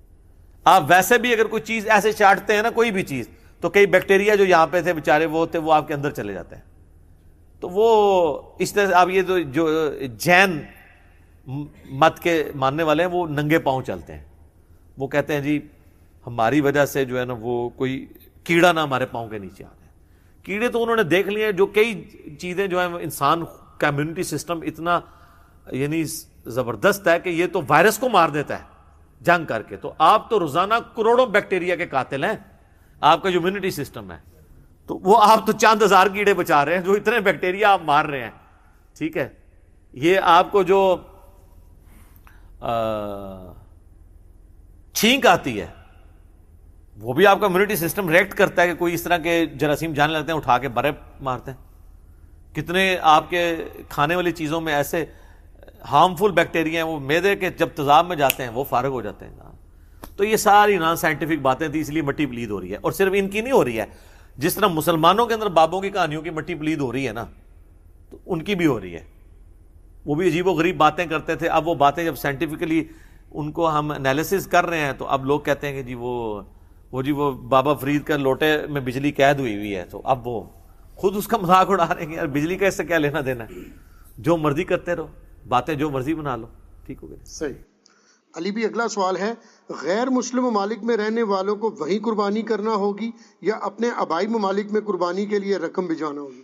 Speaker 1: آپ ویسے بھی اگر کوئی چیز ایسے چاٹتے ہیں نا، کوئی بھی چیز، تو کئی بیکٹیریا جو یہاں پہ تھے بیچارے وہ تھے، وہ آپ کے اندر چلے جاتے ہیں۔ تو وہ اس طرح سے آپ یہ جو جین مت کے ماننے والے ہیں وہ ننگے پاؤں چلتے ہیں، وہ کہتے ہیں جی ہماری وجہ سے جو ہے نا وہ کوئی کیڑا نہ ہمارے پاؤں کے نیچے آ جائے۔ کیڑے تو انہوں نے دیکھ لیے، جو کئی چیزیں جو ہیں انسان کا امیونٹی سسٹم اتنا یعنی زبردست ہے کہ یہ تو وائرس کو مار دیتا ہے جنگ کر کے، تو آپ تو روزانہ کروڑوں بیکٹیریا کے قاتل ہیں، آپ کا جو امیونٹی سسٹم ہے، تو وہ آپ تو چند ہزار کیڑے بچا رہے ہیں، جو اتنے بیکٹیریا آپ مار رہے ہیں، ٹھیک ہے۔ یہ آپ کو جو چھینک آتی ہے وہ بھی آپ کا امیونٹی سسٹم ریئیکٹ کرتا ہے کہ کوئی اس طرح کے جراثیم جانے لگتے ہیں، اٹھا کے برے مارتے ہیں۔ کتنے آپ کے کھانے والی چیزوں میں ایسے ہارمفل بیکٹیریا ہیں، وہ معدے کے جب تیزاب میں جاتے ہیں وہ فارغ ہو جاتے ہیں۔ تو یہ ساری نان سائنٹیفک باتیں تھیں، اس لیے مٹی پلید ہو رہی ہے، اور صرف ان کی نہیں ہو رہی ہے، جس طرح مسلمانوں کے اندر بابوں کی کہانیوں کی مٹی پلید ہو رہی ہے نا، تو ان کی بھی ہو رہی ہے۔ وہ بھی عجیب و غریب باتیں کرتے تھے، اب وہ باتیں جب سائنٹیفکلی ان کو ہم انالیسس کر رہے ہیں تو اب لوگ کہتے ہیں کہ جی وہ بابا فرید کا لوٹے میں بجلی قید ہوئی ہے، تو اب وہ خود اس کا مذاق اڑا رہے ہیں، یار بجلی کا اس سے کیا لینا دینا ہے، جو مرضی کرتے رہو، باتیں جو مرضی بنا لو، ٹھیک ہو گئی۔
Speaker 2: صحیح۔ علی بھی اگلا سوال ہے، غیر مسلم ممالک میں رہنے والوں کو وہیں قربانی کرنا ہوگی یا اپنے آبائی ممالک میں قربانی کے لیے رقم بھجوانا ہوگی؟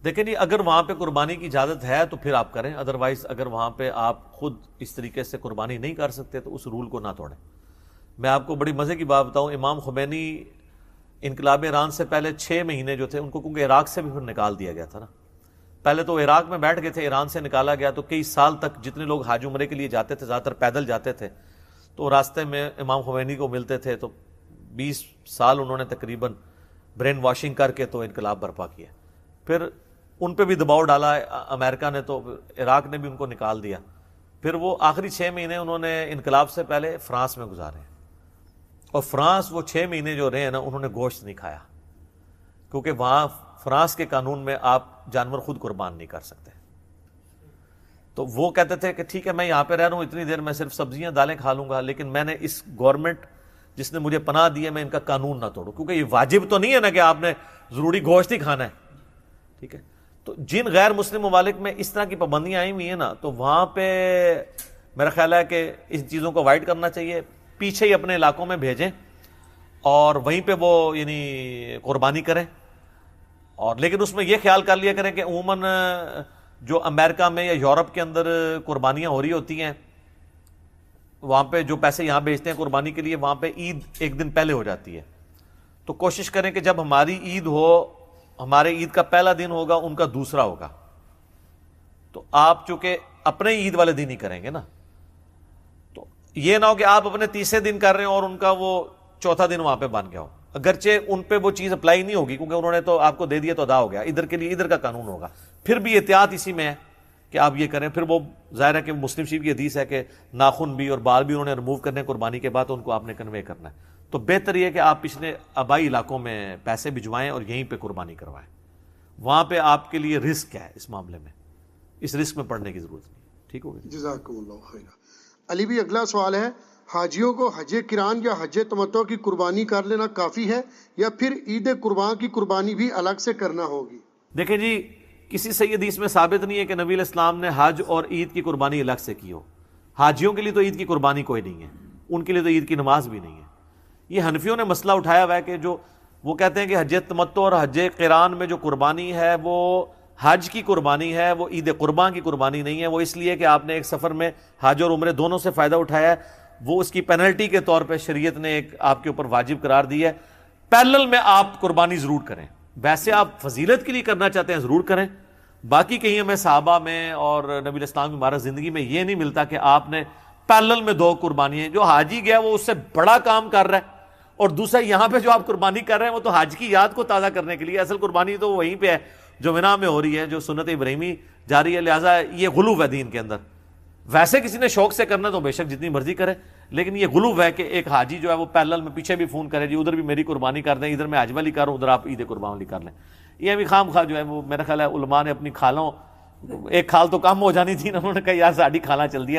Speaker 1: دیکھیں جی، اگر وہاں پہ قربانی کی اجازت ہے تو پھر آپ کریں، ادروائز اگر وہاں پہ آپ خود اس طریقے سے قربانی نہیں کر سکتے تو اس رول کو نہ توڑیں۔ میں آپ کو بڑی مزے کی بات بتاؤں، امام خمینی انقلاب ایران سے پہلے 6 مہینے جو تھے ان کو کیونکہ عراق سے بھی پھر نکال دیا گیا تھا نا. پہلے تو عراق میں بیٹھ گئے تھے, ایران سے نکالا گیا, تو کئی سال تک جتنے لوگ حج عمرے کے لیے جاتے تھے زیادہ تر پیدل جاتے تھے, تو راستے میں امام خمینی کو ملتے تھے, تو 20 سال انہوں نے تقریباً برین واشنگ کر کے تو انقلاب برپا کیا. پھر ان پہ بھی دباؤ ڈالا امریکہ نے, تو عراق نے بھی ان کو نکال دیا. پھر وہ آخری 6 مہینے انہوں نے انقلاب سے پہلے فرانس میں گزارے, اور فرانس وہ 6 مہینے جو رہے ہیں نا انہوں نے گوشت نہیں کھایا, کیونکہ وہاں فرانس کے قانون میں آپ جانور خود قربان نہیں کر سکتے. تو وہ کہتے تھے کہ ٹھیک ہے میں یہاں پہ رہ رہا ہوں اتنی دیر میں صرف سبزیاں دالیں کھا لوں گا, لیکن میں نے اس گورنمنٹ جس نے مجھے پناہ دی ہے میں ان کا قانون نہ توڑوں, کیونکہ یہ واجب تو نہیں ہے نا کہ آپ نے ضروری گوشت ہی کھانا ہے. ٹھیک ہے, تو جن غیر مسلم ممالک میں اس طرح کی پابندیاں آئی ہوئی ہیں نا, تو وہاں پہ میرا خیال ہے کہ ان چیزوں کو اوائڈ کرنا چاہیے, پیچھے ہی اپنے علاقوں میں بھیجیں اور وہیں پہ وہ یعنی قربانی کریں. اور لیکن اس میں یہ خیال کر لیا کریں کہ عموماً جو امریکہ میں یا یورپ کے اندر قربانیاں ہو رہی ہوتی ہیں, وہاں پہ جو پیسے یہاں بھیجتے ہیں قربانی کے لیے, وہاں پہ عید ایک دن پہلے ہو جاتی ہے. تو کوشش کریں کہ جب ہماری عید ہو, ہمارے عید کا پہلا دن ہوگا ان کا دوسرا ہوگا, تو آپ چونکہ اپنے عید والے دن ہی کریں گے نا, تو یہ نہ ہو کہ آپ اپنے تیسرے دن کر رہے ہیں اور ان کا وہ چوتھا دن وہاں پہ بن گیا ہو. اگرچہ ان پہ وہ چیز اپلائی نہیں ہوگی کیونکہ انہوں نے تو آپ کو دے دیا تو ادا ہو گیا, ادھر کے لیے ادھر کا قانون ہوگا. پھر بھی احتیاط اسی میں ہے کہ آپ یہ کریں. پھر وہ ظاہر ہے کہ مسلم شریف کی حدیث ہے کہ ناخن بھی اور بال بھی انہوں نے ریموو کرنے قربانی کے بعد, تو ان کو آپ نے کنوے کرنا ہے. تو بہتر یہ ہے کہ آپ پچھلے آبائی علاقوں میں پیسے بھجوائیں اور یہیں پہ قربانی کروائیں. وہاں پہ آپ کے لیے رسک ہے, اس معاملے میں اس رسک میں پڑنے کی ضرورت نہیں. ٹھیک ہوگی,
Speaker 2: جزاکم اللہ خیر. علی بھی اگلا سوال ہے, حاجیوں کو حج کران یا حج تمتع کی قربانی کر لینا کافی ہے یا پھر عید قربان کی قربانی بھی الگ سے کرنا ہوگی؟
Speaker 1: دیکھیں جی, کسی صحیح حدیث میں ثابت نہیں ہے کہ نبی علیہ السلام نے حج اور عید کی قربانی الگ سے کی ہو. حاجیوں کے لیے تو عید کی قربانی کوئی نہیں ہے, ان کے لیے تو عید کی نماز بھی نہیں ہے. یہ حنفیوں نے مسئلہ اٹھایا ہوا ہے کہ جو وہ کہتے ہیں کہ حج تمتع اور حج قران میں جو قربانی ہے وہ حج کی قربانی ہے, وہ عید قربان کی قربانی نہیں ہے. وہ اس لیے کہ آپ نے ایک سفر میں حج اور عمرے دونوں سے فائدہ اٹھایا ہے, وہ اس کی پینلٹی کے طور پہ شریعت نے ایک آپ کے اوپر واجب قرار دی ہے. پیرلل میں آپ قربانی ضرور کریں, ویسے آپ فضیلت کے لیے کرنا چاہتے ہیں ضرور کریں. باقی کہیں ہمیں صحابہ میں اور نبی علیہ السلام کی مبارک زندگی میں یہ نہیں ملتا کہ آپ نے پیرلل میں 2 قربانی ہیں. جو حاجی گیا وہ اس سے بڑا کام کر رہا ہے, اور دوسرا یہاں پہ جو آپ قربانی کر رہے ہیں وہ تو حج کی یاد کو تازہ کرنے کے لیے. اصل قربانی تو وہیں پہ ہے جو منا میں ہو رہی ہے, جو سنت ابراہیمی جاری ہے. لہٰذا یہ غلو ہے دین کے اندر. ویسے کسی نے شوق سے کرنا تو بے شک جتنی مرضی کرے, لیکن یہ غلو ہے کہ ایک حاجی جو ہے وہ پیرلل میں پیچھے بھی فون کرے, جی ادھر بھی میری قربانی کر دیں, ادھر میں حج والی کروں, ادھر آپ عید قربان والی کر لیں. یہ بھی خام خواہ جو ہے وہ میرا خیال ہے علماء نے اپنی کھالوں, ایک کھال تو کم ہو جانی تھی نا, انہوں نے کہا یار ساڑھی کھالا چل دیا